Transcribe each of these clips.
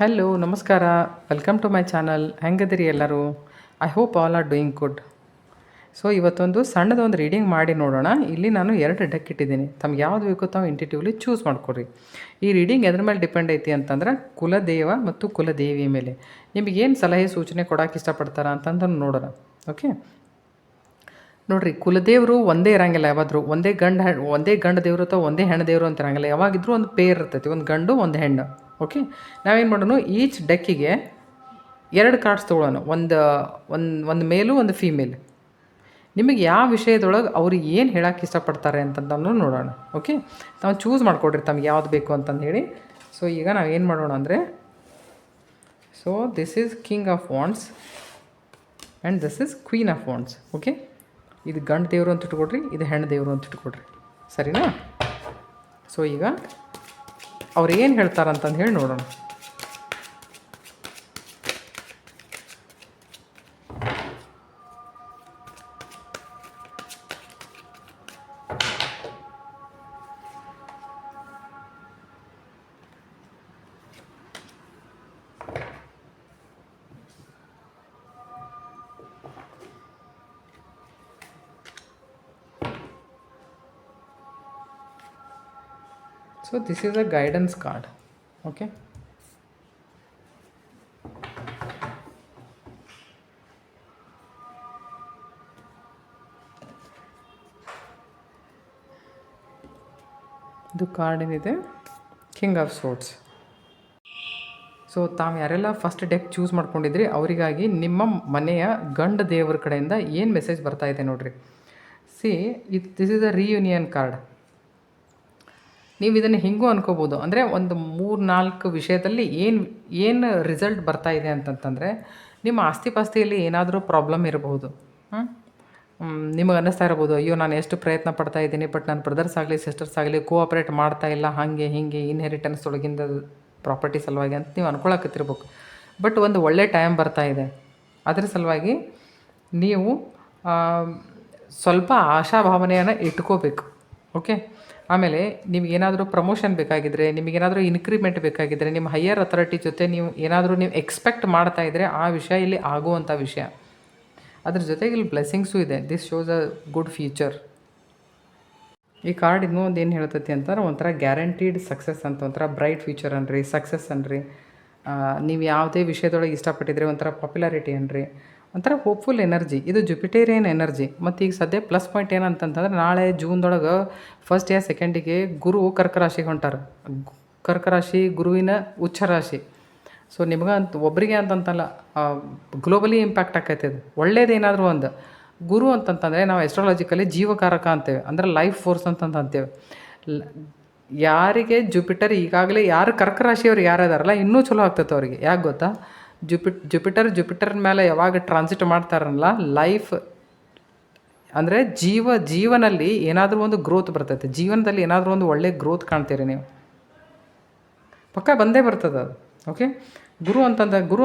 Hello ನಮಸ್ಕಾರ. Welcome to my channel. ಹೆಂಗದಿರಿ ಎಲ್ಲರೂ? I hope all are doing good. So ಇವತ್ತೊಂದು ಸಣ್ಣದೊಂದು ರೀಡಿಂಗ್ ಮಾಡಿ ನೋಡೋಣ. ಇಲ್ಲಿ ನಾನು 2 ಡೆಕ್ ಇಟ್ಟಿದ್ದೀನಿ. ತಮ್ಗೆ ಯಾವ್ದು ಬೇಕೋ ತಾವು ಇಂಟಿಟಿವ್ಲಿ ಚೂಸ್ ಮಾಡ್ಕೊರಿ. ಈ ರೀಡಿಂಗ್ ಎದ್ರ ಮೇಲೆ ಡಿಪೆಂಡ್ ಐತಿ ಅಂತಂದ್ರೆ ಕುಲದೇವ ಮತ್ತು ಕುಲದೇವಿ ಮೇಲೆ ನಿಮಗೇನು ಸಲಹೆ ಸೂಚನೆ ಕೊಡೋಕೆ ಇಷ್ಟಪಡ್ತಾರ ಅಂತಂದು ನೋಡೋಣ. ಓಕೆ, ನೋಡಿರಿ, ಕುಲದೇವರು ಒಂದೇ ಇರಂಗಿಲ್ಲ. ಯಾವಾದರೂ ಒಂದೇ ಗಂಡು ದೇವರು ಅಥವಾ ಒಂದೇ ಹೆಣ್ಣು ದೇವರು ಅಂತ ಇರಂಗಿಲ್ಲ. ಯಾವಾಗಿದ್ರೂ ಒಂದು ಪೇರ್ ಇರ್ತೈತಿ, ಒಂದು ಗಂಡು ಒಂದು ಹೆಣ್ಣು. ಓಕೆ, ನಾವೇನು ಮಾಡೋಣ, ಈಚ್ ಡೆಕ್ಕಿಗೆ 2 ಕಾರ್ಡ್ಸ್ ತೊಗೊಳ್ಳೋಣ. ಒಂದು ಮೇಲು ಒಂದು ಫೀಮೇಲ್. ನಿಮಗೆ ಯಾವ ವಿಷಯದೊಳಗೆ ಅವ್ರು ಏನು ಹೇಳೋಕೆ ಇಷ್ಟಪಡ್ತಾರೆ ಅಂತಂದನ್ನು ನೋಡೋಣ. ಓಕೆ, ತಾವು ಚೂಸ್ ಮಾಡಿಕೊಡ್ರಿ ತಮ್ಗೆ ಯಾವ್ದು ಬೇಕು ಅಂತಂದು ಹೇಳಿ. ಸೊ ಈಗ ನಾವೇನು ಮಾಡೋಣ ಅಂದರೆ, so this is king of wands and this is queen of wands. Okay, ಇದು ಗಂಡು ದೇವರು ಅಂತ ಇಟ್ಕೊಡ್ರಿ, ಇದು ಹೆಣ್ಣು ದೇವರು ಅಂತ ಇಟ್ಕೊಡ್ರಿ, ಸರಿನಾ? ಸೊ ಈಗ ಅವ್ರು ಏನು ಹೇಳ್ತಾರಂತಂದು ಹೇಳಿ ನೋಡೋಣ. So this is a guidance card. Okay, ಇದು ಕಾರ್ಡ್ ಏನಿದೆ, ಕಿಂಗ್ ಆಫ್ ಸೋರ್ಡ್ಸ್. ಸೊ ತಾವು ಯಾರೆಲ್ಲ ಫಸ್ಟ್ ಡೆಕ್ ಚೂಸ್ ಮಾಡ್ಕೊಂಡಿದ್ರಿ ಅವರಿಗಾಗಿ ನಿಮ್ಮ ಮನೆಯ ಗಂಡ ದೇವರ ಕಡೆಯಿಂದ ಏನು ಮೆಸೇಜ್ ಬರ್ತಾ ಇದೆ ನೋಡ್ರಿ. This is a reunion card. ನೀವು ಇದನ್ನು ಹಿಂಗೂ ಅನ್ಕೋಬೋದು, ಅಂದರೆ ಒಂದು 3-4 ವಿಷಯದಲ್ಲಿ ಏನು ರಿಸಲ್ಟ್ ಬರ್ತಾ ಇದೆ ಅಂತಂತಂದರೆ, ನಿಮ್ಮ ಆಸ್ತಿ ಪಾಸ್ತಿಯಲ್ಲಿ ಏನಾದರೂ ಪ್ರಾಬ್ಲಮ್ ಇರಬಹುದು. ನಿಮಗೆ ಅನ್ನಿಸ್ತಾ ಇರ್ಬೋದು, ಅಯ್ಯೋ ನಾನು ಎಷ್ಟು ಪ್ರಯತ್ನ ಪಡ್ತಾ ಇದ್ದೀನಿ, ಬಟ್ ನನ್ನ ಬ್ರದರ್ಸ್ ಆಗಲಿ ಸಿಸ್ಟರ್ಸ್ ಆಗಲಿ ಕೋಆಪ್ರೇಟ್ ಮಾಡ್ತಾ ಇಲ್ಲ, ಹಾಗೆ ಹೀಗೆ ಇನ್ಹೆರಿಟೆನ್ಸ್ ಒಳಗಿಂದ ಪ್ರಾಪರ್ಟಿ ಸಲುವಾಗಿ ಅಂತ ನೀವು ಅನ್ಕೊಳಕತ್ತಿರ್ಬೇಕು. ಬಟ್ ಒಂದು ಒಳ್ಳೆ ಟೈಮ್ ಬರ್ತಾ ಇದೆ. ಅದ್ರ ಸಲುವಾಗಿ ನೀವು ಸ್ವಲ್ಪ ಆಶಾಭಾವನೆಯನ್ನು ಇಟ್ಕೋಬೇಕು. ಓಕೆ, ಆಮೇಲೆ ನಿಮಗೇನಾದರೂ ಪ್ರಮೋಷನ್ ಬೇಕಾಗಿದ್ದರೆ, ನಿಮಗೇನಾದರೂ ಇನ್ಕ್ರಿಮೆಂಟ್ ಬೇಕಾಗಿದ್ದರೆ, ನಿಮ್ಮ ಹೈಯರ್ ಅಥಾರಿಟಿ ಜೊತೆ ನೀವು ಎಕ್ಸ್ಪೆಕ್ಟ್ ಮಾಡ್ತಾ ಇದ್ದರೆ ಆ ವಿಷಯ ಇಲ್ಲಿ ಆಗುವಂಥ ವಿಷಯ. ಅದ್ರ ಜೊತೆಗೆ ಇಲ್ಲಿ ಬ್ಲೆಸ್ಸಿಂಗ್ಸು ಇದೆ. This shows a good future. ಈ ಕಾರ್ಡ್ ಇನ್ನೂ ಒಂದು ಏನು ಹೇಳ್ತೈತಿ ಅಂತಂದ್ರೆ, ಒಂಥರ ಗ್ಯಾರಂಟೀಡ್ ಸಕ್ಸಸ್ ಅಂತ, ಒಂಥರ ಬ್ರೈಟ್ ಫ್ಯೂಚರ್ ಅನ್ರಿ, ಸಕ್ಸಸ್ ಅನ್ರಿ. ನೀವು ಯಾವುದೇ ವಿಷಯದೊಳಗೆ ಇಷ್ಟಪಟ್ಟಿದ್ರೆ ಒಂಥರ ಪಾಪ್ಯುಲಾರಿಟಿ ಅನ್ರಿ, ಒಂಥರ ಹೋಪ್ಫುಲ್ ಎನರ್ಜಿ. ಇದು ಜುಪಿಟೇರಿಯನ್ ಎನರ್ಜಿ. ಮತ್ತು ಈಗ ಸದ್ಯ ಪ್ಲಸ್ ಪಾಯಿಂಟ್ ಏನಂತಂತಂದ್ರೆ, ನಾಳೆ ಜೂನ್ದೊಳಗೆ ಫಸ್ಟ್ ಯಾ ಸೆಕೆಂಡಿಗೆ ಗುರು ಕರ್ಕ ರಾಶಿಗೆ ಹೊಂಟಾರ. ಕರ್ಕ ರಾಶಿ ಗುರುವಿನ ಉಚ್ಚ ರಾಶಿ. ಸೊ ನಿಮ್ಗೆ ಒಬ್ಬರಿಗೆ ಅಂತಂತಲ್ಲ, ಗ್ಲೋಬಲಿ ಇಂಪ್ಯಾಕ್ಟ್ ಆಕೈತೆ. ಅದು ಒಳ್ಳೇದೇನಾದರೂ ಒಂದು ಗುರು ಅಂತಂತಂದರೆ ನಾವು ಎಸ್ಟ್ರಾಲಜಿಕಲಿ ಜೀವಕಾರಕ ಅಂತೇವೆ, ಅಂದರೆ ಲೈಫ್ ಫೋರ್ಸ್ ಅಂತಂತೇವೆ. ಯಾರಿಗೆ ಜುಪಿಟರ್ ಈಗಾಗಲೇ ಯಾರು ಕರ್ಕ ರಾಶಿಯವ್ರು ಯಾರು ಇದಾರಲ್ಲ, ಇನ್ನೂ ಚಲೋ ಆಗ್ತೈತೆ ಅವ್ರಿಗೆ. ಯಾಕೆ ಗೊತ್ತಾ? ಜುಪಿಟರ್ ಮೇಲೆ ಯಾವಾಗ ಟ್ರಾನ್ಸಿಟ್ ಮಾಡ್ತಾರಲ್ಲ, ಲೈಫ್ ಅಂದರೆ ಜೀವನಲ್ಲಿ ಏನಾದರೂ ಒಂದು ಗ್ರೋತ್ ಬರ್ತೈತೆ. ಜೀವನದಲ್ಲಿ ಏನಾದರೂ ಒಂದು ಒಳ್ಳೆ ಗ್ರೋತ್ ಕಾಣ್ತೀರಿ ನೀವು, ಪಕ್ಕ ಬಂದೇ ಬರ್ತದೆ ಅದು. ಓಕೆ, ಗುರು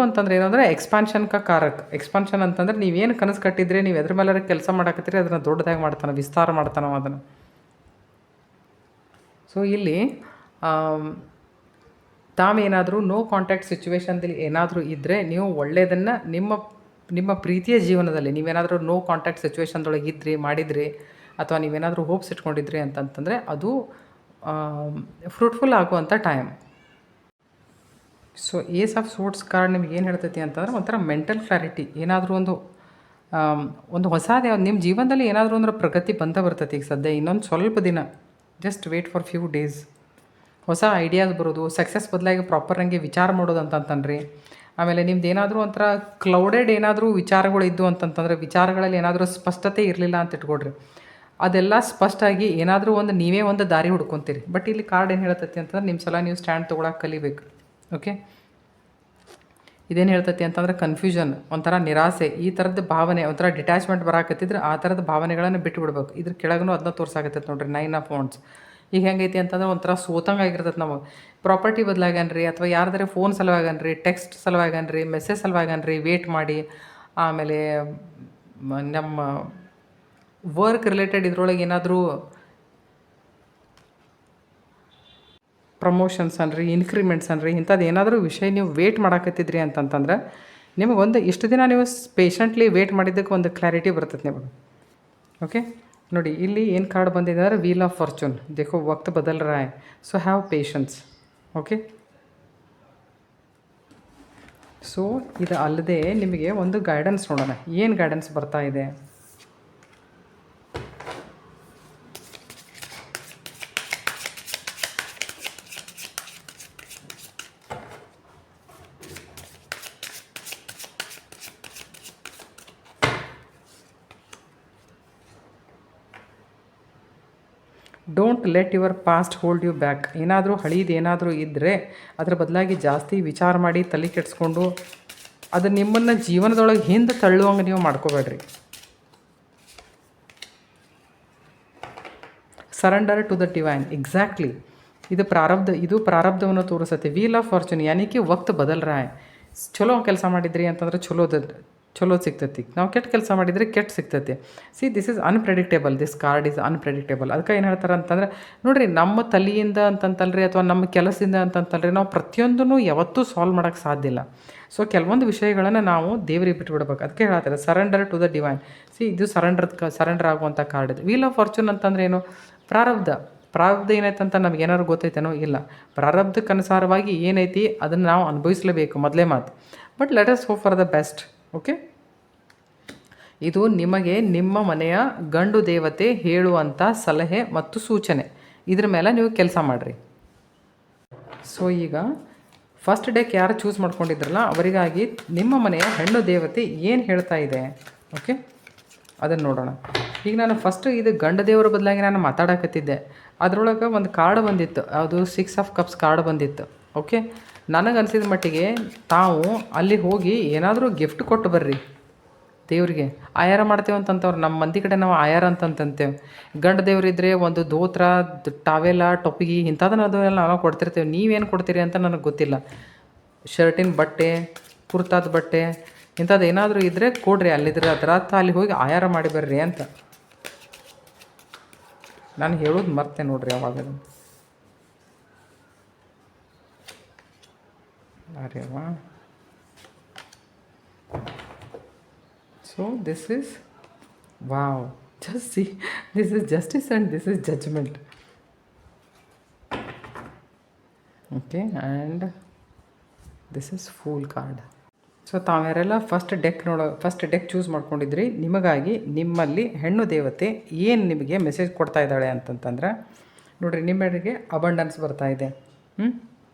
ಅಂತಂದ್ರೆ ಏನಂದರೆ ಎಕ್ಸ್ಪಾನ್ಷನ್ ಕಾರಕ್. ಎಕ್ಸ್ಪಾನ್ಷನ್ ಅಂತಂದರೆ ನೀವೇನು ಕನಸು ಕಟ್ಟಿದ್ರೆ, ನೀವು ಎದ್ರ ಮೇಲೆ ಕೆಲಸ ಮಾಡಕತ್ತೀರಿ ಅದನ್ನು ದೊಡ್ಡದಾಗಿ ಮಾಡ್ತಾನೆ, ವಿಸ್ತಾರ ಮಾಡ್ತಾನೆ ಅದನ್ನು. ಸೊ ಇಲ್ಲಿ ತಾವೇನಾದರೂ ನೋ ಕಾಂಟ್ಯಾಕ್ಟ್ ಸಿಚುವೇಶನ್ದಲ್ಲಿ ಏನಾದರೂ ಇದ್ದರೆ, ನೀವು ಒಳ್ಳೆಯದನ್ನು ನಿಮ್ಮ ಪ್ರೀತಿಯ ಜೀವನದಲ್ಲಿ ನೀವೇನಾದರೂ ನೋ ಕಾಂಟ್ಯಾಕ್ಟ್ ಸಿಚುವೇಶನ್ದೊಳಗೆ ಮಾಡಿದ್ರಿ, ಅಥವಾ ನೀವೇನಾದರೂ ಹೋಪ್ಸ್ ಇಟ್ಕೊಂಡಿದ್ರಿ ಅಂತಂತಂದರೆ ಅದು ಫ್ರೂಟ್ಫುಲ್ ಆಗುವಂಥ time. So ace of swords card ನಿಮ್ಗೆ ಏನು ಹೇಳ್ತೈತಿ ಅಂತಂದ್ರೆ, ಒಂಥರ ಮೆಂಟಲ್ ಕ್ಲಾರಿಟಿ. ಏನಾದರೂ ಒಂದು ಹೊಸದು ನಿಮ್ಮ ಜೀವನದಲ್ಲಿ ಏನಾದರೂ ಅಂದ್ರೆ ಪ್ರಗತಿ ಬರ್ತೈತಿ. ಈಗ ಸದ್ಯ ಇನ್ನೊಂದು ಸ್ವಲ್ಪ ದಿನ, just wait for few days. ಹೊಸ ಐಡಿಯಾಸ್ ಬರೋದು, ಸಕ್ಸಸ್ ಬದಲಾಗಿ ಪ್ರಾಪರಂಗೆ ವಿಚಾರ ಮಾಡೋದು ಅಂತಂತನ್ರಿ. ಆಮೇಲೆ ನಿಮ್ದು ಏನಾದರೂ ಒಂಥರ ಕ್ಲೌಡೆಡ್ ಏನಾದರೂ ವಿಚಾರಗಳು ಇದ್ದು ಅಂತಂತಂದರೆ, ವಿಚಾರಗಳಲ್ಲಿ ಏನಾದರೂ ಸ್ಪಷ್ಟತೆ ಇರಲಿಲ್ಲ ಅಂತ ಇಟ್ಕೊಡ್ರಿ, ಅದೆಲ್ಲ ಸ್ಪಷ್ಟಾಗಿ ಏನಾದರೂ ನೀವೇ ಒಂದು ದಾರಿ ಹುಡ್ಕೊತೀರಿ. ಬಟ್ ಇಲ್ಲಿ ಕಾರ್ಡ್ ಏನು ಹೇಳ್ತೈತಿ ಅಂತಂದ್ರೆ, ನಿಮ್ಮ ಸಲ ನೀವು ಸ್ಟ್ಯಾಂಡ್ ತೊಗೊಳಕ್ಕೆ ಕಲಿಬೇಕು. ಓಕೆ, ಇದೇನು ಹೇಳ್ತೈತಿ ಅಂತಂದ್ರೆ, ಕನ್ಫ್ಯೂಷನ್, ಒಂಥರ ನಿರಾಸೆ, ಈ ಥರದ ಭಾವನೆ, ಒಂಥರ ಡಿಟ್ಯಾಚ್ಮೆಂಟ್ ಬರಾಕತ್ತಿದ್ರೆ ಆ ಥರದ ಭಾವನೆಗಳನ್ನು ಬಿಟ್ಟು ಬಿಡ್ಬೇಕು. ಇದ್ರ ಕೆಳಗೂ ಅದನ್ನ ತೋರ್ಸಾಕತ್ತೈತೆ ನೋಡ್ರಿ, 9 ಆಫ್ ವಾಂಡ್ಸ್. ಈಗ ಹೆಂಗೈತಿ ಅಂತಂದ್ರೆ, ಒಂಥರ ಸೋತಂಗೆ ಆಗಿರ್ತೈತೆ ನಮಗೆ. ಪ್ರಾಪರ್ಟಿ ಬದಲಾಗನ್ರಿ, ಅಥವಾ ಯಾರ್ದಾರೆ ಫೋನ್ ಸಲುವಾಗನ್ರಿ, ಟೆಕ್ಸ್ಟ್ ಸಲುವಾಗನ್ರಿ, ಮೆಸೇಜ್ ಸಲುವಾಗನ್ರಿ, ವೇಟ್ ಮಾಡಿ. ಆಮೇಲೆ ನಮ್ಮ ವರ್ಕ್ ರಿಲೇಟೆಡ್ ಇದ್ರೊಳಗೆ ಏನಾದರೂ ಪ್ರಮೋಷನ್ಸ್ ಅನ್ರಿ, ಇನ್ಕ್ರಿಮೆಂಟ್ಸ್ ಅನ್ರಿ, ಇಂಥದ್ದು ಏನಾದರೂ ವಿಷಯ ನೀವು ವೇಟ್ ಮಾಡಾಕತ್ತಿದ್ರಿ ಅಂತಂತಂದ್ರೆ ನಿಮಗೊಂದು ಇಷ್ಟು ದಿನ ನೀವು ಪೇಷಂಟ್ಲಿ ವೇಟ್ ಮಾಡಿದ್ದಕ್ಕೆ ಒಂದು ಕ್ಲಾರಿಟಿ ಬರ್ತದೆ ನಿಮಗೆ. ಓಕೆ, ನೋಡಿ ಇಲ್ಲಿ ಏನು ಕಾರ್ಡ್ ಬಂದಿದೆ ಅಂದರೆ ವೀಲ್ ಆಫ್ ಫಾರ್ಚೂನ್. ದೇಖೋ ವಕ್ತ್ ಬದಲ್ ರहा है, so have patience. Okay, so ಇದು ಅಲ್ಲದೆ ನಿಮಗೆ ಒಂದು ಗೈಡೆನ್ಸ್ ನೋಡೋಣ, ಏನು ಗೈಡೆನ್ಸ್ ಬರ್ತಾ ಇದೆ. Don't let your past hold you back. ಏನಾದರೂ ಹಳೀದು ಏನಾದರೂ ಇದ್ದರೆ ಅದ್ರ ಬದಲಾಗಿ ಜಾಸ್ತಿ ವಿಚಾರ ಮಾಡಿ ತಲೆ ಕೆಡಿಸ್ಕೊಂಡು ಅದು ನಿಮ್ಮನ್ನು ಜೀವನದೊಳಗೆ ಹಿಂದೆ ತಳ್ಳುವಂಗೆ ನೀವು ಮಾಡ್ಕೋಬೇಡ್ರಿ. Surrender to the divine. Exactly, ಇದು ಪ್ರಾರಬ್ಧವನ್ನು ತೋರಿಸುತ್ತೆ. ವೀಲ್ ಆಫ್ ಫಾರ್ಚೂನ್ ಯಾನಿಕೆ ವಕ್ತ್ ಬದಲ್ ರहा है. ಚಲೋ ಕೆಲಸ ಮಾಡಿದ್ರಿ ಅಂತಂದ್ರೆ ಚಲೋ ಸಿಗ್ತೈತಿ, ನಾವು ಕೆಟ್ಟ ಕೆಲಸ ಮಾಡಿದರೆ ಕೆಟ್ಟ ಸಿಗ್ತೈತಿ. This is unpredictable, this card is unpredictable. ಅದಕ್ಕೆ ಏನು ಹೇಳ್ತಾರೆ ಅಂತಂದ್ರೆ ನೋಡಿರಿ, ನಮ್ಮ ತಲೆಯಿಂದ ಅಂತಂತಲ್ರಿ ಅಥವಾ ನಮ್ಮ ಕೆಲಸದಿಂದ ಅಂತಂತಲ್ರಿ ನಾವು ಪ್ರತಿಯೊಂದೂ ಯಾವತ್ತೂ ಸಾಲ್ವ್ ಮಾಡೋಕ್ಕೆ ಸಾಧ್ಯ ಇಲ್ಲ. ಸೊ ಕೆಲವೊಂದು ವಿಷಯಗಳನ್ನು ನಾವು ದೇವರಿಗೆ ಬಿಟ್ಬಿಡ್ಬೇಕು. ಅದಕ್ಕೆ ಹೇಳ್ತಾರೆ ಸರೆಂಡರ್ ಟು ದ ಡಿವೈನ್. ಇದು ಸರೆಂಡರ್ ಆಗುವಂಥ ಕಾರ್ಡ್ ಇದು. ವೀಲ್ ಆಫ್ ಫಾರ್ಚೂನ್ ಅಂತಂದ್ರೆ ಏನು? ಪ್ರಾರಬ್ಧ ಏನೈತಂತ ನಮ್ಗೆ ಏನಾದ್ರು ಗೊತ್ತೈತೇನೋ? ಇಲ್ಲ. ಪ್ರಾರಬ್ಧಕ್ಕನುಸಾರವಾಗಿ ಏನೈತಿ ಅದನ್ನು ನಾವು ಅನುಭವಿಸಲೇಬೇಕು, ಮೊದಲೇ ಮಾತು. But let us hope for the best. Okay, ಇದು ನಿಮಗೆ ನಿಮ್ಮ ಮನೆಯ ಗಂಡು ದೇವತೆ ಹೇಳುವಂಥ ಸಲಹೆ ಮತ್ತು ಸೂಚನೆ. ಇದ್ರ ಮೇಲೆ ನೀವು ಕೆಲಸ ಮಾಡಿರಿ. ಸೊ ಈಗ ಫಸ್ಟ್ ಡೇಕ್ ಯಾರು ಚೂಸ್ ಮಾಡ್ಕೊಂಡಿದ್ರಲ್ಲ ಅವರಿಗಾಗಿ ನಿಮ್ಮ ಮನೆಯ ಹೆಣ್ಣು ದೇವತೆ ಏನು ಹೇಳ್ತಾ ಇದೆ, ಓಕೆ, ಅದನ್ನು ನೋಡೋಣ. ಈಗ ನಾನು ಫಸ್ಟು ಇದು ಗಂಡ ದೇವರ ಬದಲಾಗಿ ನಾನು ಮಾತಾಡಕತ್ತಿದ್ದೆ. ಅದರೊಳಗೆ ಒಂದು ಕಾರ್ಡ್ ಬಂದಿತ್ತು, ಅದು 6 ಆಫ್ ಕಪ್ಸ್ ಕಾರ್ಡ್ ಬಂದಿತ್ತು. ಓಕೆ, ನನಗನ್ಸಿದ ಮಟ್ಟಿಗೆ ತಾವು ಅಲ್ಲಿ ಹೋಗಿ ಏನಾದರೂ ಗಿಫ್ಟ್ ಕೊಟ್ಟು ಬರ್ರಿ ದೇವ್ರಿಗೆ. ಆಯಾರ ಮಾಡ್ತೇವೆ ಅಂತಂತವ್ರು, ನಮ್ಮ ಮಂದಿ ಕಡೆ ನಾವು ಆಯಾರ ಅಂತಂತೇವೆ. ಗಂಡ ದೇವ್ರಿದ್ರೆ ಒಂದು ಧೋತ್ರ, ಟಾವೆಲ, ಟೊಪ್ಪಿಗೆ ಇಂಥದನ್ನ ಅದನ್ನೆಲ್ಲ ನಾವು ಕೊಡ್ತಿರ್ತೇವೆ. ನೀವೇನು ಕೊಡ್ತೀರಿ ಅಂತ ನನಗೆ ಗೊತ್ತಿಲ್ಲ. ಶರ್ಟಿನ ಬಟ್ಟೆ, ಕುರ್ತಾದ ಬಟ್ಟೆ ಇಂಥದ್ದು ಏನಾದರೂ ಇದ್ದರೆ ಕೊಡ್ರಿ. ಅಲ್ಲಿದ್ರೆ ಅದರ ಅಲ್ಲಿ ಹೋಗಿ ಆಯಾರ ಮಾಡಿ ಬರ್ರಿ ಅಂತ ನಾನು ಹೇಳೋದು ಮರ್ತೆ ನೋಡ್ರಿ ಅವಾಗ. ಅರೆ ವಾ. So this is, wow, just see, this is justice and this is judgment. Okay, and this is fool card. So ತಾವ್ಯಾರೆಲ್ಲ ಫಸ್ಟ್ ಡೆಕ್ ಚೂಸ್ ಮಾಡ್ಕೊಂಡಿದ್ರಿ, ನಿಮಗಾಗಿ ನಿಮ್ಮಲ್ಲಿ ಹೆಣ್ಣು ದೇವತೆ ಏನು ನಿಮಗೆ ಮೆಸೇಜ್ ಕೊಡ್ತಾ ಇದ್ದಾಳೆ ಅಂತಂತಂದ್ರೆ ನೋಡಿರಿ, ನಿಮ್ಮೆಡೆಗೆ ಅಬಂಡೆನ್ಸ್ ಬರ್ತಾ ಇದೆ.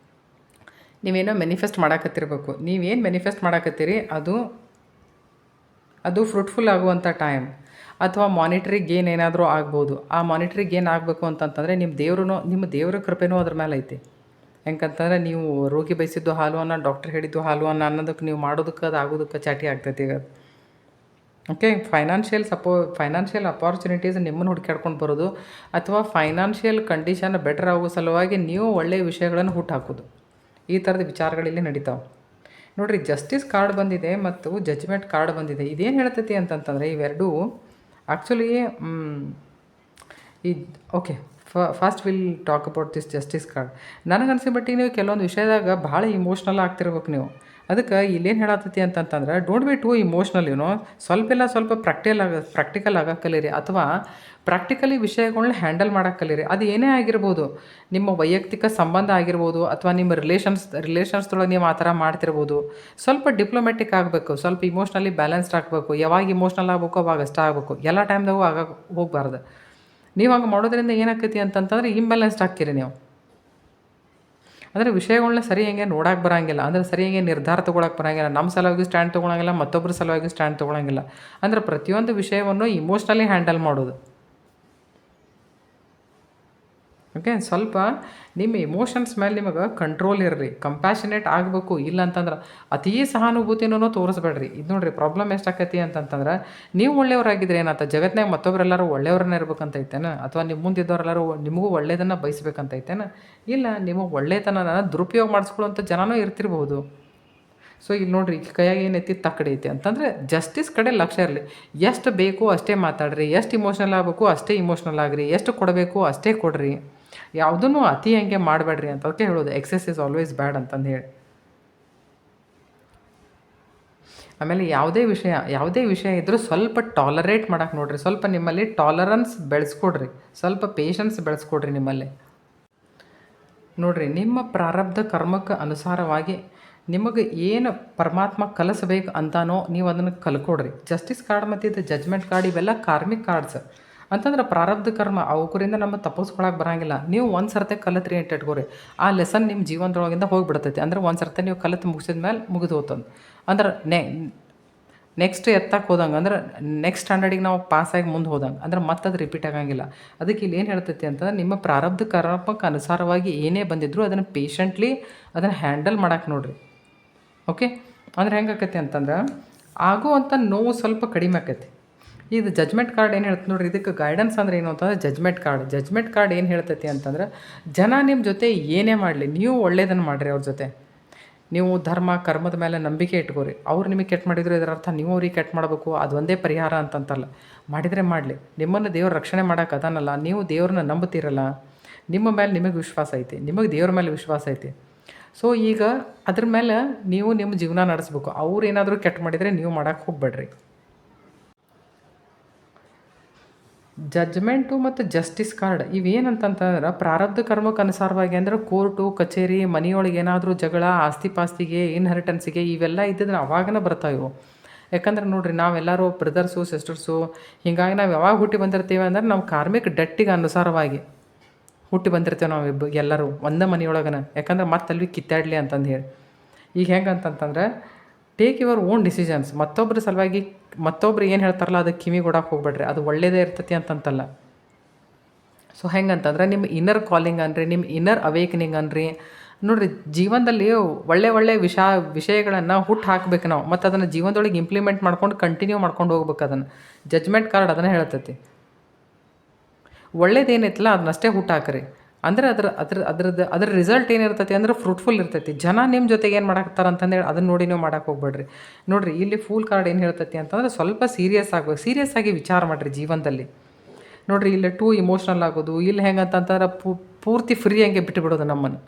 ನೀವೇನೋ ಮ್ಯಾನಿಫೆಸ್ಟ್ ಮಾಡಾಕತ್ತಿರ್ಬೇಕು. ನೀವೇನು ಮ್ಯಾನಿಫೆಸ್ಟ್ ಮಾಡಾಕತ್ತೀರಿ ಅದು ಫ್ರೂಟ್ಫುಲ್ ಆಗುವಂಥ ಟೈಮ್. ಅಥವಾ ಮಾನಿಟ್ರಿ ಗೇನ್ ಏನಾದರೂ ಆಗ್ಬೋದು. ಆ ಮಾನಿಟ್ರಿ ಗೇನ್ ಆಗಬೇಕು ಅಂತಂತಂದರೆ ನಿಮ್ಮ ದೇವರ ಕೃಪೆನೂ ಅದ್ರ ಮೇಲೆ ಐತಿ. ಹೆಂಗಂತಂದರೆ ನೀವು ರೋಗಿ ಬಯಸಿದ್ದು ಹಾಲು ಅನ್ನ, ಡಾಕ್ಟರ್ ಹೇಳಿದ್ದು ಹಾಲು ಅನ್ನ ಅನ್ನೋದಕ್ಕೆ ನೀವು ಮಾಡೋದಕ್ಕೆ ಅದು ಆಗೋದಕ್ಕೆ ಚಾಟಿ ಆಗ್ತೈತಿ ಈಗ. ಓಕೆ, ಫೈನಾನ್ಷಿಯಲ್ ಅಪಾರ್ಚುನಿಟೀಸ್ ನಿಮ್ಮನ್ನು ಹುಡುಕಾಡ್ಕೊಂಡು ಬರೋದು, ಅಥವಾ ಫೈನಾನ್ಷಿಯಲ್ ಕಂಡೀಷನ್ ಬೆಟರ್ ಆಗೋ ಸಲುವಾಗಿ ನೀವು ಒಳ್ಳೆಯ ವಿಷಯಗಳನ್ನು ಹುಟ್ಟಾಕೋದು, ಈ ಥರದ ವಿಚಾರಗಳಿಲ್ಲಿ ನಡೀತಾವೆ. ನೋಡಿರಿ, ಜಸ್ಟಿಸ್ ಕಾರ್ಡ್ ಬಂದಿದೆ ಮತ್ತು ಜಜ್ಮೆಂಟ್ ಕಾರ್ಡ್ ಬಂದಿದೆ. ಇದೇನು ಹೇಳ್ತೈತಿ ಅಂತಂತಂದರೆ ಇವೆರಡೂ actually okay, first will talk about this justice card. ನನಗನ್ಸಿಬಿಟ್ಟು ನೀವು ಕೆಲವೊಂದು ವಿಷಯದಾಗ ಭಾಳ ಇಮೋಷ್ನಲ್ ಆಗ್ತಿರ್ಬೇಕು ನೀವು. ಅದಕ್ಕೆ ಇಲ್ಲೇನು ಹೇಳತ್ತೈತಿ ಅಂತಂತಂದ್ರೆ ಡೋಂಟ್ ಬಿ ಟೂ ಇಮೋಷ್ನಲ್. ಸ್ವಲ್ಪ ಪ್ರಾಕ್ಟಿಕಲ್ ಆಗಕ್ಕೆ ಕಲೀರಿ, ಅಥವಾ ಪ್ರಾಕ್ಟಿಕಲಿ ವಿಷಯಗಳನ್ನ ಹ್ಯಾಂಡಲ್ ಮಾಡೋಕ್ಕೆ ಕಲೀರಿ. ಅದು ಏನೇ ಆಗಿರ್ಬೋದು, ನಿಮ್ಮ ವೈಯಕ್ತಿಕ ಸಂಬಂಧ ಆಗಿರ್ಬೋದು, ಅಥವಾ ನಿಮ್ಮ ರಿಲೇಷನ್ಸ್ದೊಳಗೆ ನೀವು ಆ ಥರ ಮಾಡ್ತಿರ್ಬೋದು. ಸ್ವಲ್ಪ ಡಿಪ್ಲೊಮ್ಯಾಟಿಕ್ ಆಗಬೇಕು, ಸ್ವಲ್ಪ ಇಮೋಷ್ನಲಿ ಬ್ಯಾಲೆನ್ಸ್ಡ್ ಆಗಬೇಕು. ಯಾವಾಗ ಇಮೋಷ್ನಲ್ ಆಗಬೇಕು ಅವಾಗ ಅಷ್ಟೇ ಆಗಬೇಕು, ಎಲ್ಲ ಟೈಮ್ದಾಗೂ ಹೋಗಬಾರ್ದು. ನೀವು ಹಂಗೆ ಮಾಡೋದ್ರಿಂದ ಏನಾಕೈತಿ ಅಂತಂತಂದ್ರೆ ಇಂಬ್ಯಾಲೆನ್ಸ್ಡ್ ಆಗ್ತೀರಿ ನೀವು. ಅಂದರೆ ವಿಷಯಗಳನ್ನ ಸರಿ ಹೆಂಗೆ ನೋಡಕ್ಕೆ ಬರೋಂಗಿಲ್ಲ, ಅಂದರೆ ಸರಿ ಹೆಂಗೆ ನಿರ್ಧಾರ ತೊಗೊಳಕ್ಕೆ ಬರೋಂಗಿಲ್ಲ, ನಮ್ಮ ಸಲುವಾಗಿ ಸ್ಟ್ಯಾಂಡ್ ತೊಗೊಳಂಗಿಲ್ಲ, ಮತ್ತೊಬ್ಬರ ಸಲುವಾಗಿ ಸ್ಟ್ಯಾಂಡ್ ತೊಗೊಳಂಗಿಲ್ಲ. ಅಂದರೆ ಪ್ರತಿಯೊಂದು ವಿಷಯವನ್ನು ಇಮೋಷ್ನಲಿ ಹ್ಯಾಂಡಲ್ ಮಾಡೋದು. ಓಕೆ, ಸ್ವಲ್ಪ ನಿಮ್ಮ ಇಮೋಷನ್ಸ್ ಮೇಲೆ ನಿಮಗೆ ಕಂಟ್ರೋಲ್ ಇರ್ರಿ, ಕಂಪ್ಯಾಷನೇಟ್ ಆಗಬೇಕು. ಇಲ್ಲ ಅಂತಂದ್ರೆ ಅತೀ ಸಹಾನುಭೂತಿನೂ ತೋರಿಸ್ಬೇಡ್ರಿ. ಇದು ನೋಡಿರಿ, ಪ್ರಾಬ್ಲಮ್ ಎಷ್ಟಾಕೈತಿ ಅಂತಂತಂದ್ರೆ ನೀವು ಒಳ್ಳೆಯವರಾಗಿದ್ರೆ ಏನಾಯ್ತು, ಜಗತ್ತಿನಾಗ ಮತ್ತೊಬ್ಬರೆಲ್ಲರೂ ಒಳ್ಳೆಯವ್ರನ್ನ ಇರ್ಬೇಕಂತೈತೇನೆ, ಅಥವಾ ನಿಮ್ಮ ಮುಂದಿದ್ದವರೆಲ್ಲರೂ ನಿಮಗೂ ಒಳ್ಳೆಯದನ್ನು ಬಯಸ್ಬೇಕಂತೈತೇನೆ? ಇಲ್ಲ, ನಿಮಗೆ ಒಳ್ಳೆಯತನ ದುರುಪಯೋಗ ಮಾಡಿಸ್ಕೊಳ್ಳೋಂಥ ಜನನೂ ಇರ್ತಿರ್ಬೋದು. ಸೊ ಇಲ್ಲಿ ನೋಡಿರಿ, ಕೈಯಾಗ ಏನೈತಿ ತಕ್ಕಡಿ ಐತಿ ಅಂತಂದರೆ ಜಸ್ಟಿಸ್ ಕಡೆ ಲಕ್ಷ್ಯ ಇರಲಿ. ಎಷ್ಟು ಬೇಕು ಅಷ್ಟೇ ಮಾತಾಡ್ರಿ, ಎಷ್ಟು ಇಮೋಷ್ನಲ್ ಆಗಬೇಕು ಅಷ್ಟೇ ಇಮೋಷ್ನಲ್ ಆಗ್ರಿ, ಎಷ್ಟು ಕೊಡಬೇಕು ಅಷ್ಟೇ ಕೊಡ್ರಿ. ಯಾವುದೂ ಅತಿ ಹಂಗೆ ಮಾಡಬೇಡ್ರಿ ಅಂತ ಅದಕ್ಕೆ ಹೇಳೋದು, ಎಕ್ಸೆಸ್ ಇಸ್ ಆಲ್ವೇಸ್ ಬ್ಯಾಡ್ ಅಂತಂದು ಹೇಳಿ. ಆಮೇಲೆ ಯಾವುದೇ ವಿಷಯ ಇದ್ದರೂ ಸ್ವಲ್ಪ ಟಾಲರೇಟ್ ಮಾಡೋಕೆ ನೋಡಿರಿ. ಸ್ವಲ್ಪ ನಿಮ್ಮಲ್ಲಿ ಟಾಲರೆನ್ಸ್ ಬೆಳೆಸ್ಕೊಡ್ರಿ, ಸ್ವಲ್ಪ ಪೇಷನ್ಸ್ ಬೆಳೆಸ್ಕೊಡ್ರಿ ನಿಮ್ಮಲ್ಲಿ. ನೋಡಿರಿ, ನಿಮ್ಮ ಪ್ರಾರಬ್ಧ ಕರ್ಮಕ್ಕೆ ಅನುಸಾರವಾಗಿ ನಿಮಗೆ ಏನು ಪರಮಾತ್ಮ ಕಲಿಸ್ಬೇಕು ಅಂತಾನೋ ನೀವು ಅದನ್ನು ಕಲ್ಕೊಡ್ರಿ. ಜಸ್ಟಿಸ್ ಕಾರ್ಡ್ ಮತ್ತು ಇದು ಜಜ್ಮೆಂಟ್ ಕಾರ್ಡ್ ಇವೆಲ್ಲ ಕಾರ್ಮಿಕ್ ಕಾರ್ಡ್ಸ್ ಅಂತಂದ್ರೆ ಪ್ರಾರಬ್ಧ ಕರ್ಮ, ಅವಕರಿಂದ ನಮ್ಮ ತಪ್ಪಿಸ್ಕೊಳಕ್ಕೆ ಬರೋಂಗಿಲ್ಲ. ನೀವು ಒಂದು ಸರ್ತೆ ಕಲಿತ್ರಿ ಅಂತ ಇಟ್ಕೋರಿ, ಆ ಲೆಸನ್ ನಿಮ್ಮ ಜೀವನದೊಳಗಿಂದ ಹೋಗಿಬಿಡ್ತೈತಿ. ಅಂದ್ರೆ ಒಂದು ಸರ್ತೆ ನೀವು ಕಲಿತು ಮುಗಿಸಿದ ಮೇಲೆ ಮುಗಿದು ಹೋತಂದು ಅಂದ್ರೆ ನೆಕ್ಸ್ಟ್ ಎತ್ತಕ್ಕೆ ಹೋದಂಗೆ, ಅಂದ್ರೆ ನೆಕ್ಸ್ಟ್ ಸ್ಟ್ಯಾಂಡರ್ಡಿಗೆ ನಾವು ಪಾಸಾಗಿ ಮುಂದೆ ಹೋದಂಗೆ, ಅಂದ್ರೆ ಮತ್ತೆ ಅದು ರಿಪೀಟ್ ಆಗಂಗಿಲ್ಲ. ಅದಕ್ಕೆ ಇಲ್ಲಿ ಏನು ಹೇಳ್ತೈತಿ ಅಂತಂದ್ರೆ ನಿಮ್ಮ ಪ್ರಾರಬ್ಧ ಕರ್ಮಕ್ಕೆ ಅನುಸಾರವಾಗಿ ಏನೇ ಬಂದಿದ್ರು ಅದನ್ನು ಪೇಷಂಟ್ಲಿ ಅದನ್ನು ಹ್ಯಾಂಡಲ್ ಮಾಡೋಕೆ ನೋಡಿರಿ. ಓಕೆ, ಅಂದ್ರೆ ಹೆಂಗೆ ಆಕೈತಿ ಅಂತಂದ್ರೆ ಆಗುವಂಥ ನೋವು ಸ್ವಲ್ಪ ಕಡಿಮೆ ಆಕೈತಿ. ಇದು ಜಜ್ಮೆಂಟ್ ಕಾರ್ಡ್ ಏನು ಹೇಳ್ತದೆ ನೋಡಿರಿ, ಇದಕ್ಕೆ ಗೈಡೆನ್ಸ್ ಅಂದ್ರೆ ಏನು ಅಂತಂದ್ರೆ ಜಜ್ಮೆಂಟ್ ಕಾರ್ಡ್ ಏನು ಹೇಳ್ತೈತಿ ಅಂತಂದ್ರೆ ಜನ ನಿಮ್ಮ ಜೊತೆ ಏನೇ ಮಾಡಲಿ ನೀವು ಒಳ್ಳೇದನ್ನು ಮಾಡಿರಿ. ಅವ್ರ ಜೊತೆ ನೀವು ಧರ್ಮ ಕರ್ಮದ ಮೇಲೆ ನಂಬಿಕೆ ಇಟ್ಕೋರಿ. ಅವ್ರು ನಿಮಗೆ ಕೆಟ್ಟ ಮಾಡಿದ್ರು ಇದರ ಅರ್ಥ ನೀವು ಅವ್ರಿಗೆ ಕೆಟ್ಟ ಮಾಡಬೇಕು ಅದು ಒಂದೇ ಪರಿಹಾರ ಅಂತಂತಲ್ಲ. ಮಾಡಿದರೆ ಮಾಡಲಿ, ನಿಮ್ಮನ್ನು ದೇವ್ರ ರಕ್ಷಣೆ ಮಾಡೋಕೆ ಅದನ್ನಲ್ಲ. ನೀವು ದೇವ್ರನ್ನ ನಂಬುತ್ತೀರಲ್ಲ, ನಿಮ್ಮ ಮೇಲೆ ನಿಮಗೆ ವಿಶ್ವಾಸ ಐತಿ, ನಿಮಗೆ ದೇವ್ರ ಮೇಲೆ ವಿಶ್ವಾಸ ಐತಿ. ಸೊ ಈಗ ಅದ್ರ ಮೇಲೆ ನೀವು ನಿಮ್ಮ ಜೀವನ ನಡೆಸ್ಬೇಕು. ಅವ್ರು ಏನಾದರೂ ಕೆಟ್ಟ ಮಾಡಿದರೆ ನೀವು ಮಾಡೋಕ್ಕೆ ಹೋಗ್ಬೇಡ್ರಿ. ಜಜ್ಮೆಂಟು ಮತ್ತು ಜಸ್ಟಿಸ್ ಕಾರ್ಡ್ ಇವೇನಂತಂತಂದ್ರೆ ಪ್ರಾರಬ್ಧ ಕರ್ಮಕ್ಕೆ ಅನುಸಾರವಾಗಿ ಅಂದರೆ ಕೋರ್ಟು ಕಚೇರಿ ಮನೆಯೊಳಗೆ ಏನಾದರೂ ಜಗಳ ಆಸ್ತಿ ಪಾಸ್ತಿಗೆ ಇನ್ಹೆರಿಟೆನ್ಸಿಗೆ ಇವೆಲ್ಲ ಇದ್ದಿದ್ರೆ ಅವಾಗನೇ ಬರ್ತಾವೆ ಇವು. ಯಾಕಂದ್ರೆ ನೋಡಿರಿ, ನಾವೆಲ್ಲರೂ ಬ್ರದರ್ಸು ಸಿಸ್ಟರ್ಸು, ಹೀಗಾಗಿ ನಾವು ಯಾವಾಗ ಹುಟ್ಟಿ ಬಂದಿರ್ತೀವಿ ಅಂದ್ರೆ ನಾವು ಕಾರ್ಮಿಕ ಡೆಟ್ಟಿಗೆ ಅನುಸಾರವಾಗಿ ಹುಟ್ಟಿ ಬಂದಿರ್ತೇವೆ ನಾವು ಎಲ್ಲರೂ ಒಂದೇ ಮನೆಯೊಳಗನ. ಯಾಕಂದ್ರೆ ಮತ್ತೆ ಅಲ್ಲಿ ಕಿತ್ತಾಡಲಿ ಅಂತಂದು ಹೇಳಿ. ಈಗ ಹೆಂಗೆ ಅಂತಂತಂದ್ರೆ ಟೇಕ್ ಯುವರ್ ಓನ್ ಡಿಸಿಷನ್ಸ್. ಮತ್ತೊಬ್ಬರ ಸಲುವಾಗಿ ಮತ್ತೊಬ್ರು ಏನು ಹೇಳ್ತಾರಲ್ಲ ಅದಕ್ಕೆ ಕಿವಿ ಕೊಡೋಕೆ ಹೋಗ್ಬೇಡ್ರಿ, ಅದು ಒಳ್ಳೇದೇ ಇರ್ತೈತಿ ಅಂತಂತಲ್ಲ. ಸೊ ಹೆಂಗಂತಂದ್ರೆ ನಿಮ್ಮ ಇನ್ನರ್ ಕಾಲಿಂಗ್ ಅನ್ರಿ, ನಿಮ್ಮ ಇನ್ನರ್ ಅವೇಕನಿಂಗ್ ಅನ್ರಿ. ನೋಡಿರಿ, ಜೀವನದಲ್ಲಿ ಒಳ್ಳೆ ವಿಷಯಗಳನ್ನು ಹುಟ್ಟು ಹಾಕ್ಬೇಕು ನಾವು, ಮತ್ತು ಅದನ್ನು ಜೀವನದೊಳಗೆ ಇಂಪ್ಲಿಮೆಂಟ್ ಮಾಡ್ಕೊಂಡು ಕಂಟಿನ್ಯೂ ಮಾಡ್ಕೊಂಡು ಹೋಗ್ಬೇಕು. ಅದನ್ನು ಜಜ್ಮೆಂಟ್ ಕಾರ್ಡ್ ಅದನ್ನು ಹೇಳ್ತೈತಿ. ಒಳ್ಳೇದೇನೈತಲ್ಲ ಅದನ್ನಷ್ಟೇ ಹುಟ್ಟು ಹಾಕ್ರಿ. ಅಂದ್ರೆ ಅದ್ರ ರಿಸಲ್ಟ್ ಏನಿರ್ತೈತಿ ಅಂದ್ರೆ ಫ್ರೂಟ್ಫುಲ್ ಇರ್ತೈತಿ. ಜನ ನಿಮ್ಮ ಜೊತೆಗೆ ಏನು ಮಾಡಾಕ್ತಾರೆ ಅಂತಂದೇಳಿ ಅದನ್ನ ನೋಡಿ ನೀವು ಮಾಡೋಕೆ ಹೋಗ್ಬೇಡ್ರಿ. ನೋಡಿರಿ, ಇಲ್ಲಿ ಫೂಲ್ ಕಾರ್ಡ್ ಏನು ಹೇಳ್ತೈತಿ ಅಂತಂದ್ರೆ ಸ್ವಲ್ಪ ಸೀರಿಯಸ್ ಆಗಿ ವಿಚಾರ ಮಾಡಿರಿ ಜೀವನದಲ್ಲಿ. ನೋಡಿರಿ, ಇಲ್ಲಿ ಟೂ ಇಮೋಷ್ನಲ್ ಆಗೋದು, ಇಲ್ಲಿ ಹೆಂಗಂತಂದ್ರೆ ಪೂರ್ತಿ ಫ್ರೀ ಹಂಗೆ ಬಿಟ್ಟುಬಿಡೋದು ನಮ್ಮನ್ನು.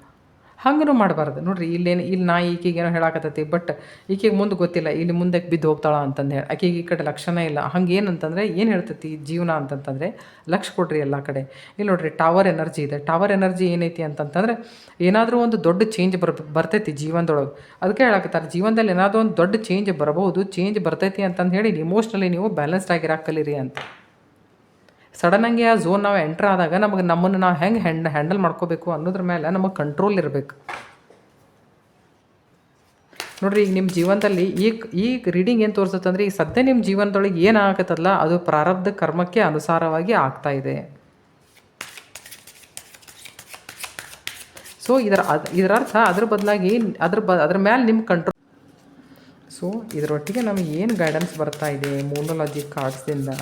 ಹಂಗೂ ಮಾಡಬಾರ್ದು. ನೋಡಿರಿ, ಇಲ್ಲಿ ನಾ ಈಕೆಗೆ ಏನೋ ಹೇಳಾಕತ್ತೈತಿ, ಬಟ್ ಈಕೆಗೆ ಮುಂದೆ ಗೊತ್ತಿಲ್ಲ, ಇಲ್ಲಿ ಮುಂದೆ ಬಿದ್ದು ಹೋಗ್ತಾಳ ಅಂತಂದು ಹೇಳಿ ಆಕೆಗೆ ಈ ಕಡೆ ಲಕ್ಷಣ ಇಲ್ಲ. ಹಂಗೆ ಏನಂತಂದರೆ ಏನು ಹೇಳ್ತೈತಿ ಜೀವನ ಅಂತಂತಂದರೆ ಲಕ್ಷ ಕೊಡ್ರಿ ಎಲ್ಲ ಕಡೆ. ಇಲ್ಲಿ ನೋಡಿರಿ, ಟವರ್ ಎನರ್ಜಿ ಇದೆ. ಟವರ್ ಎನರ್ಜಿ ಏನೈತಿ ಅಂತಂತಂದರೆ ಏನಾದರೂ ಒಂದು ದೊಡ್ಡ ಚೇಂಜ್ ಬರ್ತೈತಿ ಜೀವನದೊಳಗೆ. ಅದಕ್ಕೆ ಹೇಳಾಕತ್ತಾರೆ, ಜೀವನದಲ್ಲಿ ಏನಾದರೂ ಒಂದು ದೊಡ್ಡ ಚೇಂಜ್ ಬರಬಹುದು, ಚೇಂಜ್ ಬರ್ತೈತಿ ಅಂತಂದು ಹೇಳಿ ಇಮೋಷ್ನಲಿ ನೀವು ಬ್ಯಾಲೆನ್ಸ್ಡ್ ಆಗಿರಾಕ ಕಲೀರಿ ಅಂತ. ಸಡನ್ನಾಗಿ ಆ ಝೋನ್ ನಾವು ಎಂಟ್ರ್ ಆದಾಗ ನಮ್ಮನ್ನು ನಾವು ಹೆಂಗೆ ಹ್ಯಾಂಡಲ್ ಮಾಡ್ಕೋಬೇಕು ಅನ್ನೋದ್ರ ಮೇಲೆ ನಮಗೆ ಕಂಟ್ರೋಲ್ ಇರಬೇಕು. ನೋಡಿರಿ, ಈಗ ನಿಮ್ಮ ಜೀವನದಲ್ಲಿ ಈಗ ರೀಡಿಂಗ್ ಏನು ತೋರಿಸುತ್ತೆ ಅಂದರೆ ಈಗ ಸದ್ಯ ನಿಮ್ಮ ಜೀವನದೊಳಗೆ ಏನು ಆಗತ್ತಲ್ಲ ಅದು ಪ್ರಾರಬ್ಧ ಕರ್ಮಕ್ಕೆ ಅನುಸಾರವಾಗಿ ಆಗ್ತಾ ಇದೆ. ಸೊ ಇದರ ಅರ್ಥ ಅದ್ರ ಬದಲಾಗಿ ಅದ್ರ ಮೇಲೆ ನಿಮ್ಮ ಕಂಟ್ರೋಲ್. ಸೊ ಇದರೊಟ್ಟಿಗೆ ನಮಗೆ ಏನು ಗೈಡೆನ್ಸ್ ಬರ್ತಾ ಇದೆ ಮೂನೋಲಾಜಿ ಕಾರ್ಡ್ಸ್ದಿಂದ.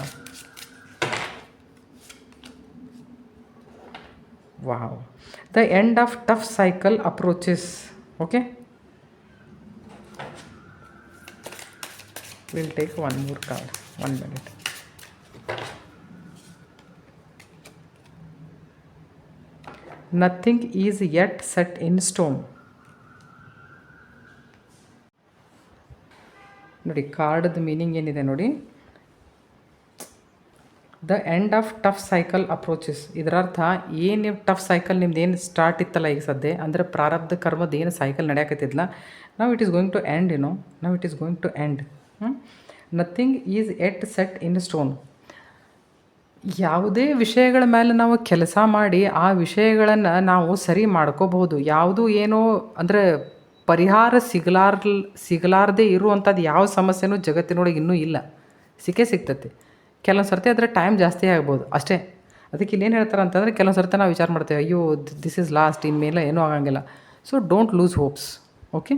Wow, the end of tough cycle approaches. Okay, we'll take one more card. 1 minute. Nothing is yet set in stone. ನೋಡಿ, ಕಾರ್ಡ್ದು ಮೀನಿಂಗ್ ಏನಿದೆ ನೋಡಿ. The end of tough cycle approaches. ಇದರರ್ಥ ಏನು ಟಫ್ ಸೈಕಲ್ ನಿಮ್ದು ಏನು ಸ್ಟಾರ್ಟ್ ಇತ್ತಲ್ಲ ಈಗ ಸದ್ಯ, ಅಂದರೆ ಪ್ರಾರಬ್ಧ ಕರ್ಮದ ಏನು ಸೈಕಲ್ ನಡೆಯಕತ್ತಿದ್ಲ, ನಾವು it is going to end. ನಾವು it is going to end. Nothing is at set in stone. ಯಾವುದೇ ವಿಷಯಗಳ ಮೇಲೆ ನಾವು ಕೆಲಸ ಮಾಡಿ ಆ ವಿಷಯಗಳನ್ನು ನಾವು ಸರಿ ಮಾಡ್ಕೋಬಹುದು. ಯಾವುದು ಏನೋ ಅಂದರೆ ಪರಿಹಾರ ಸಿಗಲಾರದೇ ಇರುವಂಥದ್ದು ಯಾವ ಸಮಸ್ಯೆನೂ ಜಗತ್ತಿನೊಳಗೆ ಇನ್ನೂ ಇಲ್ಲ. ಸಿಗ್ತೈತಿ. ಕೆಲವೊಂದು ಸರ್ತಿ ಅದರ ಟೈಮ್ ಜಾಸ್ತಿ ಆಗ್ಬೋದು ಅಷ್ಟೇ. ಅದಕ್ಕೆ ಇಲ್ಲೇನು ಹೇಳ್ತಾರೆ ಅಂತಂದರೆ ಕೆಲವೊಂದು ಸರ್ತಿ ನಾವು ವಿಚಾರ ಮಾಡ್ತೇವೆ, ಅಯ್ಯೋ ದಿಸ್ ಈಸ್ ಲಾಸ್ಟ್, ಇನ್ಮೇಲೆ ಏನೂ ಆಗಂಗಿಲ್ಲ. So don't lose hopes. Okay,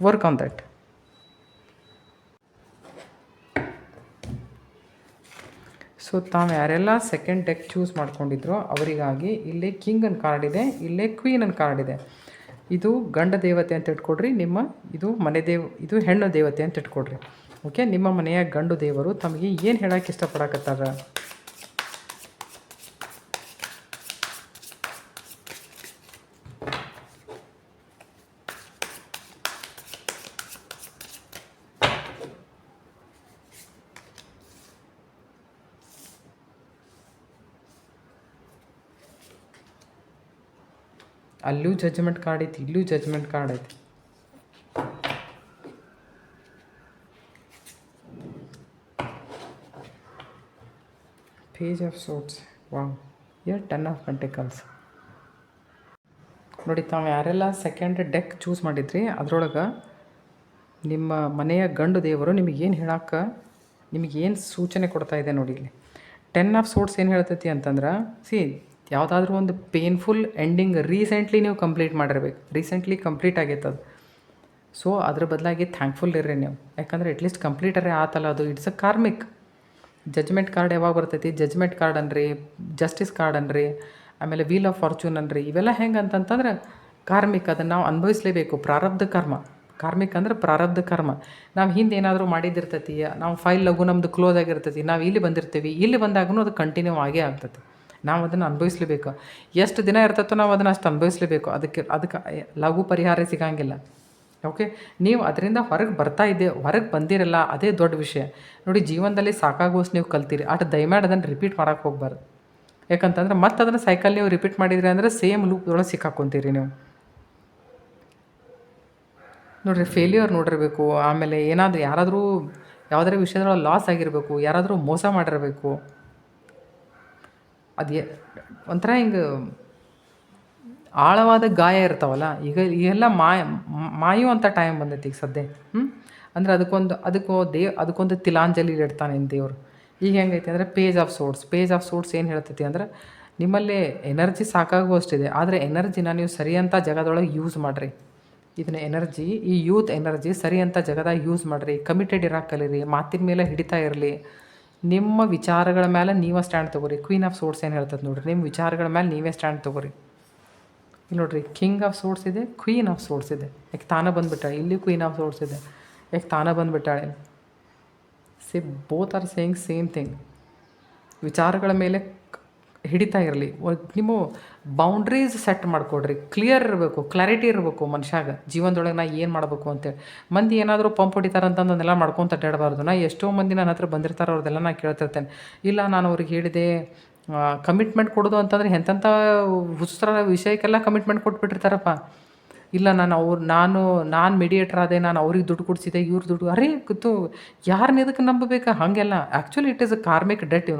work on that. So ತಾವು ಯಾರೆಲ್ಲ ಸೆಕೆಂಡ್ ಡೆಕ್ ಚೂಸ್ ಮಾಡ್ಕೊಂಡಿದ್ರೋ ಅವರಿಗಾಗಿ ಇಲ್ಲೇ ಕಿಂಗ್ ಅನ್ ಕಾರ್ಡ್ ಇದೆ, ಇಲ್ಲೇ ಕ್ವೀನ್ ಅನ್ ಕಾರ್ಡ್ ಇದೆ. ಇದು ಗಂಡ ದೇವತೆ ಅಂತ ಇಟ್ಕೊಡ್ರಿ, ಇದು ಇದು ಹೆಣ್ಣು ದೇವತೆ ಅಂತ ಇಟ್ಕೊಡ್ರಿ. ಓಕೆ, ನಿಮ್ಮ ಮನೆಯ ಗಂಡು ದೇವರು ತಮಗೆ ಏನು ಹೇಳೋಕ್ಕೆ ಇಷ್ಟಪಡಕತ್ತಾರ? ಅಲ್ಲೂ ಜಜ್ಮೆಂಟ್ ಕಾರ್ಡ್ ಐತಿ, ಇಲ್ಲೂ ಜಜ್ಮೆಂಟ್ ಕಾರ್ಡ್ ಐತಿ. Page of swords. ವಾವ್, ಯರ್ 10 ಆಫ್ ಪೆಂಟಿಕಲ್ಸ್. ನೋಡಿ, ತಾವು ಯಾರೆಲ್ಲ ಸೆಕೆಂಡ್ ಡೆಕ್ ಚೂಸ್ ಮಾಡಿದ್ರಿ ಅದರೊಳಗೆ ನಿಮ್ಮ ಮನೆಯ ಗಂಡು ದೇವರು ನಿಮಗೇನು ಹೇಳಕ್ಕೆ, ನಿಮಗೇನು ಸೂಚನೆ ಕೊಡ್ತಾ ಇದೆ ನೋಡಿ. ಇಲ್ಲಿ 10 ಆಫ್ ಸೋಟ್ಸ್ ಏನು ಹೇಳ್ತೈತಿ ಅಂತಂದ್ರೆ, ಯಾವುದಾದ್ರೂ ಒಂದು ಪೇನ್ಫುಲ್ ಎಂಡಿಂಗ್ ರೀಸೆಂಟ್ಲಿ ನೀವು ಕಂಪ್ಲೀಟ್ ಮಾಡಿರ್ಬೇಕು. ರೀಸೆಂಟ್ಲಿ ಕಂಪ್ಲೀಟ್ ಆಗೈತೆ ಅದು. ಸೊ ಅದ್ರ ಬದಲಾಗಿ ಥ್ಯಾಂಕ್ಫುಲ್ ಇರ್ರಿ ನೀವು, ಯಾಕಂದರೆ ಅಟ್ಲೀಸ್ಟ್ ಕಂಪ್ಲೀಟರೇ ಆತಲ್ಲ ಅದು. It's a karmic. Judgement card ಯಾವಾಗ ಬರ್ತೈತಿ? ಜಜ್ಮೆಂಟ್ ಕಾರ್ಡ್ ಅನ್ರಿ, ಜಸ್ಟಿಸ್ ಕಾರ್ಡ್ ಅನ್ರಿ, ಆಮೇಲೆ ವೀಲ್ ಆಫ್ ಫಾರ್ಚೂನ್ ಅನ್ರಿ. ಇವೆಲ್ಲ ಹೆಂಗೆ ಅಂತಂತಂದ್ರೆ ಕಾರ್ಮಿಕ್, ಅದನ್ನು ನಾವು ಅನುಭವಿಸ್ಲೇಬೇಕು. ಪ್ರಾರಬ್ಧ ಕರ್ಮ. ಕಾರ್ಮಿಕ್ ಅಂದ್ರೆ ಪ್ರಾರಬ್ಧ ಕರ್ಮ. ನಾವು ಹಿಂದೆ ಏನಾದರೂ ಮಾಡಿದ್ದಿರ್ತೈತಿ, ನಾವು ಫೈಲ್ ಲಘು ನಮ್ಮದು ಕ್ಲೋಸ್ ಆಗಿರ್ತೈತಿ, ನಾವು ಇಲ್ಲಿ ಬಂದಿರ್ತೀವಿ, ಇಲ್ಲಿ ಬಂದಾಗೂ ಅದು ಕಂಟಿನ್ಯೂ ಆಗೇ ಆಗ್ತೈತಿ. ನಾವು ಅದನ್ನು ಅನುಭವಿಸ್ಲೇಬೇಕು. ಎಷ್ಟು ದಿನ ಇರ್ತೈತೋ ನಾವು ಅದನ್ನು ಅಷ್ಟು ಅನುಭವಿಸ್ಲೇಬೇಕು. ಅದಕ್ಕೆ ಲಘು ಪರಿಹಾರ ಸಿಗಂಗಿಲ್ಲ. ಓಕೆ, ನೀವು ಅದರಿಂದ ಹೊರಗೆ ಬಂದಿರಲ್ಲ, ಅದೇ ದೊಡ್ಡ ವಿಷಯ. ನೋಡಿ, ಜೀವನದಲ್ಲಿ ಸಾಕಾಗೋಷ್ಟು ನೀವು ಕಲ್ತೀರಿ, ದಯಮಾಡಿ ಅದನ್ನು ರಿಪೀಟ್ ಮಾಡೋಕ್ಕೆ ಹೋಗ್ಬಾರ್ದು. ಯಾಕಂತಂದ್ರೆ ಮತ್ತೆ ಅದನ್ನು ಸೈಕಲ್ ನೀವು ರಿಪೀಟ್ ಮಾಡಿದ್ರಿ ಅಂದರೆ ಸೇಮ್ ಲೂಪ್ದೊಳಗೆ ಸಿಕ್ಕಾಕೊಂತೀರಿ ನೀವು. ನೋಡಿರಿ, ಫೇಲ್ಯೂರ್ ನೋಡಿರಬೇಕು, ಆಮೇಲೆ ಏನಾದರೂ ಯಾರಾದರೂ ಯಾವುದಾದ್ರೂ ವಿಷಯದೊಳಗೆ ಲಾಸ್ ಆಗಿರಬೇಕು, ಯಾರಾದರೂ ಮೋಸ ಮಾಡಿರಬೇಕು. ಒಂಥರ ಹಿಂಗೆ ಆಳವಾದ ಗಾಯ ಇರ್ತಾವಲ್ಲ, ಈಗೆಲ್ಲ ಮಾಯುವಂಥ ಟೈಮ್ ಬಂದೈತಿ ಈಗ ಸದ್ಯ. ಅಂದರೆ ಅದಕ್ಕೊಂದು ತಿಲಾಂಜಲಿ ಇಡ್ತಾನೆ ದೇವರು. ಈಗ ಹೆಂಗೈತಿ ಅಂದರೆ ಪೇಜ್ ಆಫ್ ಸೋಟ್ಸ್ ಏನು ಹೇಳ್ತೈತಿ ಅಂದ್ರೆ, ನಿಮ್ಮಲ್ಲಿ ಎನರ್ಜಿ ಸಾಕಾಗುವಷ್ಟಿದೆ, ಆದರೆ ಎನರ್ಜಿನ ನೀವು ಸರಿ ಅಂತ ಜಗದೊಳಗೆ ಯೂಸ್ ಮಾಡಿರಿ. ಇದನ್ನ ಈ ಯೂತ್ ಎನರ್ಜಿ ಸರಿ ಅಂತ ಜಗದಾಗ ಯೂಸ್ ಮಾಡಿರಿ. ಕಮಿಟೆಡ್ ಇರೋಕೆ ಕಲೀರಿ, ಮಾತಿನ ಮೇಲೆ ಹಿಡಿತಾ ಇರಲಿ. ನಿಮ್ಮ ವಿಚಾರಗಳ ಮೇಲೆ ನೀವೇ ಸ್ಟ್ಯಾಂಡ್ ತೊಗೋರಿ. ಕ್ವೀನ್ ಆಫ್ ಸೋಟ್ಸ್ ಏನು ಹೇಳ್ತದೆ ನೋಡಿರಿ, ನಿಮ್ಮ ವಿಚಾರಗಳ ಮೇಲೆ ನೀವೇ ಸ್ಟ್ಯಾಂಡ್ ತೊಗೋರಿ. ಇಲ್ಲಿ ನೋಡಿರಿ, ಕಿಂಗ್ ಆಫ್ ಸೋಟ್ಸ್ ಇದೆ, ಕ್ವೀನ್ ಆಫ್ ಸೋಟ್ಸ್ ಇದೆ. ಯಾಕೆ ತಾನೇ ಬಂದುಬಿಟ್ಟಾಳೆ, ಇಲ್ಲಿ ಕ್ವೀನ್ ಆಫ್ ಸೋಟ್ಸ್ ಇದೆ, ಯಾಕೆ ತಾನೇ ಬಂದುಬಿಟ್ಟಾಳೆ. Both are saying same thing. ವಿಚಾರಗಳ ಮೇಲೆ ಹಿಡಿತಾ ಇರಲಿ. ನಿಮ್ಮ ಬೌಂಡ್ರೀಸ್ ಸೆಟ್ ಮಾಡಿಕೊಡ್ರಿ. ಕ್ಲಿಯರ್ ಇರಬೇಕು, ಕ್ಲಾರಿಟಿ ಇರಬೇಕು ಮನುಷ್ಯಾಗ, ಜೀವನದೊಳಗೆ ನಾ ಏನು ಮಾಡಬೇಕು ಅಂತೇಳಿ. ಮಂದಿ ಏನಾದರೂ ಪಂಪ್ ಹೊಡಿತಾರಂತಂದು ಅದನ್ನೆಲ್ಲ ಮಾಡ್ಕೊತ ಅಡ್ಡಾಡಬಾರ್ದು. ನಾ ಎಷ್ಟೋ ಮಂದಿ ನನ್ನ ಹತ್ರ ಬಂದಿರ್ತಾರೆ, ಅವ್ರದ್ದೆಲ್ಲ ನಾನು ಕೇಳ್ತಿರ್ತೇನೆ. ಇಲ್ಲ, ನಾನು ಅವ್ರಿಗೆ ಹೇಳಿದೆ ಕಮಿಟ್ಮೆಂಟ್ ಕೊಡೋದು ಅಂತಂದರೆ ಎಂತೆಂಥ ಹುಸ್ತರ ವಿಷಯಕ್ಕೆಲ್ಲ ಕಮಿಟ್ಮೆಂಟ್ ಕೊಟ್ಬಿಟ್ಟಿರ್ತಾರಪ್ಪ. ಇಲ್ಲ, ನಾನು ಮೀಡಿಯೇಟರ್ ಆದೆ, ನಾನು ಅವ್ರಿಗೆ ದುಡ್ಡು ಕೊಡಿಸಿದೆ, ಇವ್ರ ದುಡ್ಡು. ಅರೇ ಗೊತ್ತು, ಯಾರನ್ನ ಇದಕ್ಕೆ ನಂಬಬೇಕಾ? ಹಾಗೆಲ್ಲ actually it is a karmic debt,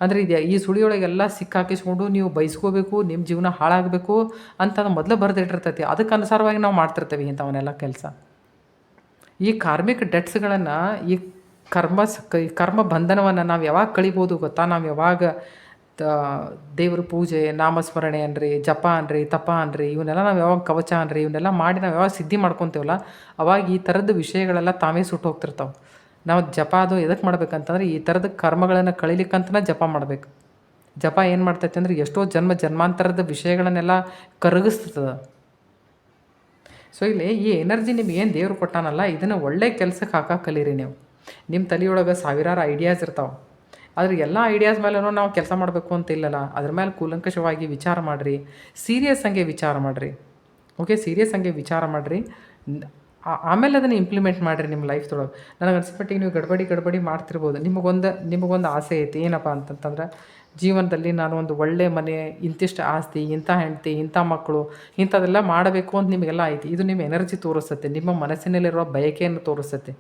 ಅಂದರೆ ಈ ಸುಳಿಯೊಳಗೆಲ್ಲ ಸಿಕ್ಕಾಕಿಸ್ಕೊಂಡು ನೀವು ಬಯಸ್ಕೋಬೇಕು, ನಿಮ್ಮ ಜೀವನ ಹಾಳಾಗಬೇಕು ಅಂತ ಮೊದಲು ಬರೆದಿಟ್ಟಿರ್ತೈತಿ. ಅದಕ್ಕೆ ಅನುಸಾರವಾಗಿ ನಾವು ಮಾಡ್ತಿರ್ತೇವೆ ಇಂಥವನ್ನೆಲ್ಲ ಕೆಲಸ. ಈ ಕಾರ್ಮಿಕ್ ಡೆಟ್ಸ್ಗಳನ್ನು, ಈ ಕರ್ಮ ಬಂಧನವನ್ನು ನಾವು ಯಾವಾಗ ಕಳಿಬೋದು ಗೊತ್ತಾ? ನಾವು ಯಾವಾಗ ದೇವ್ರ ಪೂಜೆ, ನಾಮಸ್ಮರಣೆ ಅನ್ರಿ, ಜಪ ಅನ್ರಿ, ತಪ ಅನ್ರಿ, ಇವನ್ನೆಲ್ಲ ನಾವು ಯಾವಾಗ ಕವಚ ಅನ್ರಿ, ಇವನ್ನೆಲ್ಲ ಮಾಡಿ ನಾವು ಯಾವಾಗ ಸಿದ್ಧಿ ಮಾಡ್ಕೊತೇವಲ್ಲ, ಅವಾಗ ಈ ಥರದ ವಿಷಯಗಳೆಲ್ಲ ತಾವೇ ಸುಟ್ಟು ಹೋಗ್ತಿರ್ತಾವೆ. ನಾವು ಜಪ ಅದು ಎದಕ್ಕೆ ಮಾಡ್ಬೇಕಂತಂದ್ರೆ, ಈ ಥರದ ಕರ್ಮಗಳನ್ನು ಕಳಿಲಿಕ್ಕಂತನೇ ಜಪ ಮಾಡಬೇಕು. ಜಪ ಏನು ಮಾಡ್ತೈತೆ ಅಂದರೆ, ಎಷ್ಟೋ ಜನ್ಮಾಂತರದ ವಿಷಯಗಳನ್ನೆಲ್ಲ ಕರಗಿಸ್ತದೆ. ಸೊ ಇಲ್ಲಿ ಈ ಎನರ್ಜಿ ನಿಮ್ಗೆ ಏನು ದೇವ್ರು ಕೊಟ್ಟಾನಲ್ಲ, ಇದನ್ನು ಒಳ್ಳೆ ಕೆಲಸಕ್ಕೆ ಹಾಕಕ್ಕೆ ಕಲೀರಿ ನೀವು. ನಿಮ್ಮ ತಲೆಯೊಳಗೆ ಸಾವಿರಾರು ಐಡಿಯಾಸ್ ಇರ್ತಾವೆ, ಆದರೆ ಎಲ್ಲ ಐಡಿಯಾಸ್ ಮೇಲೂ ನಾವು ಕೆಲಸ ಮಾಡಬೇಕು ಅಂತ ಇಲ್ಲಲ್ಲ. ಅದ್ರ ಮೇಲೆ ಕೂಲಂಕಷವಾಗಿ ವಿಚಾರ ಮಾಡಿರಿ, ಸೀರಿಯಸ್ ಹಂಗೆ ವಿಚಾರ ಮಾಡಿರಿ. ಓಕೆ, ಸೀರಿಯಸ್ ಹಂಗೆ ವಿಚಾರ ಮಾಡಿರಿ, ಆಮೇಲೆ ಅದನ್ನು ಇಂಪ್ಲಿಮೆಂಟ್ ಮಾಡಿರಿ ನಿಮ್ಮ ಲೈಫ್ದೊಳಗೆ. ನನಗೆ ಅನ್ಸ್ಬಿಟ್ಟಿಗೆ ನೀವು ಗಡ್ಬಡಿ ಮಾಡ್ತಿರ್ಬೋದು. ನಿಮಗೊಂದು ಆಸೆ ಐತಿ, ಏನಪ್ಪ ಅಂತಂತಂದ್ರೆ, ಜೀವನದಲ್ಲಿ ನಾನು ಒಂದು ಒಳ್ಳೆ ಮನೆ, ಇಂತಿಷ್ಟು ಆಸ್ತಿ, ಇಂಥ ಹೆಂಡತಿ, ಇಂಥ ಮಕ್ಕಳು, ಇಂಥದ್ದೆಲ್ಲ ಮಾಡಬೇಕು ಅಂತ ನಿಮಗೆಲ್ಲ ಐತಿ. ಇದು ನಿಮ್ಮ ಎನರ್ಜಿ ತೋರಿಸುತ್ತೆ, ನಿಮ್ಮ ಮನಸ್ಸಿನಲ್ಲಿರುವ ಬಯಕೆಯನ್ನು ತೋರಿಸುತ್ತೆ.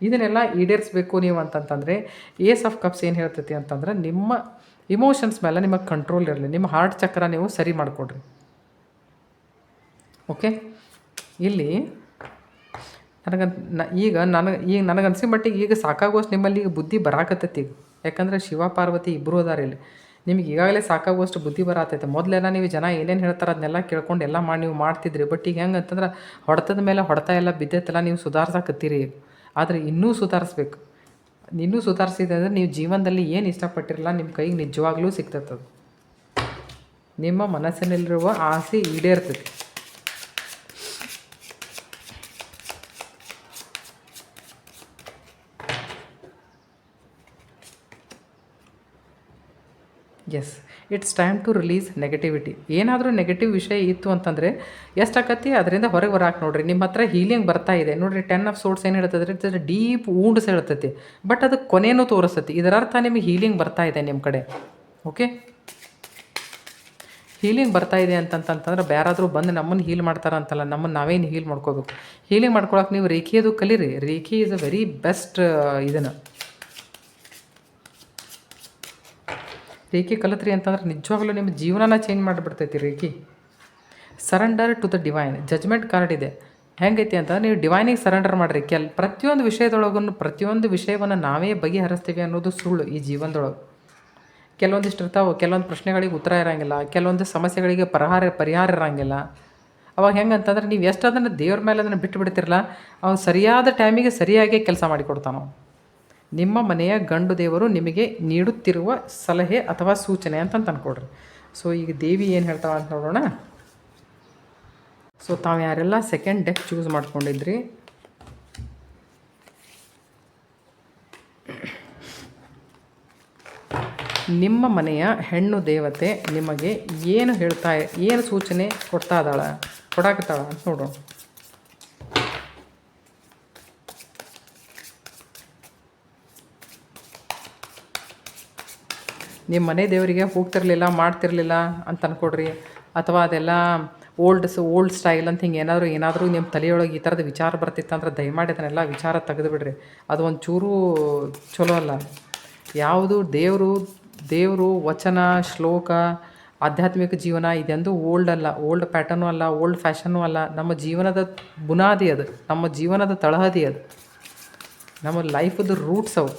ಇದನ್ನೆಲ್ಲ ಈಡೇರಿಸಬೇಕು ನೀವು ಅಂತಂತಂದರೆ, ಏಸ್ ಆಫ್ ಕಪ್ಸ್ ಏನು ಹೇಳ್ತೈತಿ ಅಂತಂದ್ರೆ, ನಿಮ್ಮ ಇಮೋಷನ್ಸ್ ಮೇಲೆ ನಿಮಗೆ ಕಂಟ್ರೋಲ್ ಇರಲಿ. ನಿಮ್ಮ ಹಾರ್ಟ್ ಚಕ್ರ ನೀವು ಸರಿ ಮಾಡಿಕೊಡ್ರಿ. ಓಕೆ, ಇಲ್ಲಿ ನನಗನ್ಸಿ ಮಟ್ಟಿಗೆ ಈಗ ಸಾಕಾಗುವಷ್ಟು ನಿಮ್ಮಲ್ಲಿ ಈಗ ಬುದ್ಧಿ ಬರಾಕತ್ತೈತಿ ಈಗ. ಯಾಕಂದರೆ ಶಿವ ಪಾರ್ವತಿ ಇಬ್ಬರು ಅದಾರ ಇಲ್ಲಿ. ನಿಮ್ಗೆ ಈಗಾಗಲೇ ಸಾಕಾಗುವಷ್ಟು ಬುದ್ಧಿ ಬರತೈತೆ. ಮೊದಲೆಲ್ಲ ನೀವು ಜನ ಏನೇನು ಹೇಳ್ತಾರೆ ಅದನ್ನೆಲ್ಲ ಕೇಳ್ಕೊಂಡು ಎಲ್ಲ ನೀವು ಮಾಡ್ತಿದ್ರಿ. ಬಟ್ ಈಗ ಹೆಂಗೆ ಅಂತಂದ್ರೆ, ಹೊಡೆತದ ಮೇಲೆ ಹೊಡೆತ ಎಲ್ಲ ಬಿದ್ದೈತೆಲ್ಲ, ನೀವು ಸುಧಾರ್ಸಕತ್ತೀರಿ ಈಗ. ಆದರೆ ಇನ್ನೂ ಸುಧಾರಿಸ್ಬೇಕು. ಇನ್ನೂ ಸುಧಾರಿಸಿದೆ ಅಂದರೆ ನೀವು ಜೀವನದಲ್ಲಿ ಏನು ಇಷ್ಟಪಟ್ಟಿರಲ್ಲ ನಿಮ್ಮ ಕೈಗೆ ನಿಜವಾಗ್ಲೂ ಸಿಗ್ತೈತದು. ನಿಮ್ಮ ಮನಸ್ಸಿನಲ್ಲಿರುವ ಆಸೆ ಈಡೇರ್ತೈತಿ. Yes, it's time to release negativity. ಏನಾದರೂ ನೆಗೆಟಿವ್ ವಿಷಯ ಇತ್ತು ಅಂತಂದರೆ ಎಷ್ಟಾಕತಿ ಅದರಿಂದ ಹೊರಗೆ ಬರಾಕೆ ನೋಡಿರಿ. ನಿಮ್ಮ ಹತ್ರ ಹೀಲಿಂಗ್ ಬರ್ತಾ ಇದೆ ನೋಡಿರಿ. 10 ಆಫ್ ಸೋಟ್ಸ್ ಏನು ಹೇಳ್ತದೆ, ಇಟ್ಸ್ ಡೀಪ್ ವೂಂಡ್ಸ್ ಹೇಳ್ತೈತಿ, ಬಟ್ ಅದು ಕೊನೆಯೂ ತೋರಿಸ್ತೈತಿ. ಇದರ ಅರ್ಥ ನಿಮಗೆ ಹೀಲಿಂಗ್ ಬರ್ತಾ ಇದೆ ನಿಮ್ಮ ಕಡೆ. ಓಕೆ, ಹೀಲಿಂಗ್ ಬರ್ತಾ ಇದೆ ಅಂತಂತಂದ್ರೆ ಬೇರಾದರೂ ಬಂದು ನಮ್ಮನ್ನು ಹೀಲ್ ಮಾಡ್ತಾರೆ ಅಂತಲ್ಲ, ನಮ್ಮನ್ನು ನಾವೇನು ಹೀಲ್ ಮಾಡ್ಕೋಬೇಕು. ಹೀಲಿಂಗ್ ಮಾಡ್ಕೊಳಕ್ಕೆ ನೀವು ರೇಖಿಯದು ಕಲೀರಿ. Reiki is a very best ಇದನ್ನು. ರೇಖಿ ಕಲಿತ್ರಿ ಅಂತಂದ್ರೆ ನಿಜವಾಗ್ಲೂ ನಿಮ್ಮ ಜೀವನನ ಚೇಂಜ್ ಮಾಡಿಬಿಡ್ತೈತಿ Reiki. Surrender to the divine judgement card ಇದೆ. ಹೆಂಗೈತಿ ಅಂತ ನೀವು ಡಿವೈನಿಗೆ ಸರೆಂಡರ್ ಮಾಡಿರಿ. ಪ್ರತಿಯೊಂದು ವಿಷಯದೊಳಗೂ ಪ್ರತಿಯೊಂದು ವಿಷಯವನ್ನು ನಾವೇ ಬಗೆಹರಿಸ್ತೀವಿ ಅನ್ನೋದು ಸುಳ್ಳು. ಈ ಜೀವನದೊಳಗೆ ಕೆಲವೊಂದಿಷ್ಟು ಇರ್ತಾವೆ, ಕೆಲವೊಂದು ಪ್ರಶ್ನೆಗಳಿಗೆ ಉತ್ತರ ಇರೋಂಗಿಲ್ಲ, ಕೆಲವೊಂದು ಸಮಸ್ಯೆಗಳಿಗೆ ಪರಿಹಾರ ಇರೋಂಗಿಲ್ಲ. ಅವಾಗ ಹೆಂಗಂತಂದ್ರೆ ನೀವು ಎಷ್ಟು ಅದನ್ನು ದೇವ್ರ ಮೇಲೆ ಅದನ್ನು ಬಿಟ್ಟು ಬಿಡ್ತಿರಲ್ಲ, ಅವ್ನು ಸರಿಯಾದ ಟೈಮಿಗೆ ಸರಿಯಾಗಿ ಕೆಲಸ ಮಾಡಿಕೊಡ್ತಾನೆ. ನಿಮ್ಮ ಮನೆಯ ಗಂಡು ದೇವರು ನಿಮಗೆ ನೀಡುತ್ತಿರುವ ಸಲಹೆ ಅಥವಾ ಸೂಚನೆ ಅಂತ ಅಂದ್ಕೊಡ್ರಿ. ಸೊ ಈಗ ದೇವಿ ಏನು ಹೇಳ್ತಾವ ಅಂತ ನೋಡೋಣ. ಸೊ ತಾವು ಯಾರೆಲ್ಲ ಸೆಕೆಂಡ್ ಡೆಕ್ ಚೂಸ್ ಮಾಡ್ಕೊಂಡಿದ್ರಿ, ನಿಮ್ಮ ಮನೆಯ ಹೆಣ್ಣು ದೇವತೆ ನಿಮಗೆ ಏನು ಸೂಚನೆ ಕೊಡಾಕತ್ತಾಳ ಅಂತ ನೋಡೋಣ. ನಿಮ್ಮ ಮನೆ ದೇವರಿಗೆ ಹೋಗ್ತಿರ್ಲಿಲ್ಲ, ಮಾಡ್ತಿರ್ಲಿಲ್ಲ ಅಂತ ಅಂದ್ಕೊಡ್ರಿ. ಅಥವಾ ಅದೆಲ್ಲ ಓಲ್ಡ್ ಸ್ಟೈಲ್ ಅಂತ ಹಿಂಗೆ ಏನಾದರೂ ನಿಮ್ಮ ತಲೆಯೊಳಗೆ ಈ ಥರದ ವಿಚಾರ ಬರ್ತಿತ್ತಂದ್ರೆ ದಯಮಾಡಿ ಅದನ್ನೆಲ್ಲ ವಿಚಾರ ತೆಗೆದುಬಿಡ್ರಿ. ಅದು ಒಂದು ಚೂರು ಚಲೋ ಅಲ್ಲ. ಯಾವುದು ದೇವರು ವಚನ, ಶ್ಲೋಕ, ಆಧ್ಯಾತ್ಮಿಕ ಜೀವನ ಇದೆಂದು ಓಲ್ಡ್ ಅಲ್ಲ, ಓಲ್ಡ್ ಪ್ಯಾಟರ್ನು ಅಲ್ಲ, ಓಲ್ಡ್ ಫ್ಯಾಷನ್ನು ಅಲ್ಲ. ನಮ್ಮ ಜೀವನದ ಬುನಾದಿ ಅದು, ನಮ್ಮ ಜೀವನದ ತಳಹದಿ ಅದು, ನಮ್ಮ ಲೈಫದ್ದು ರೂಟ್ಸ್ ಅವು.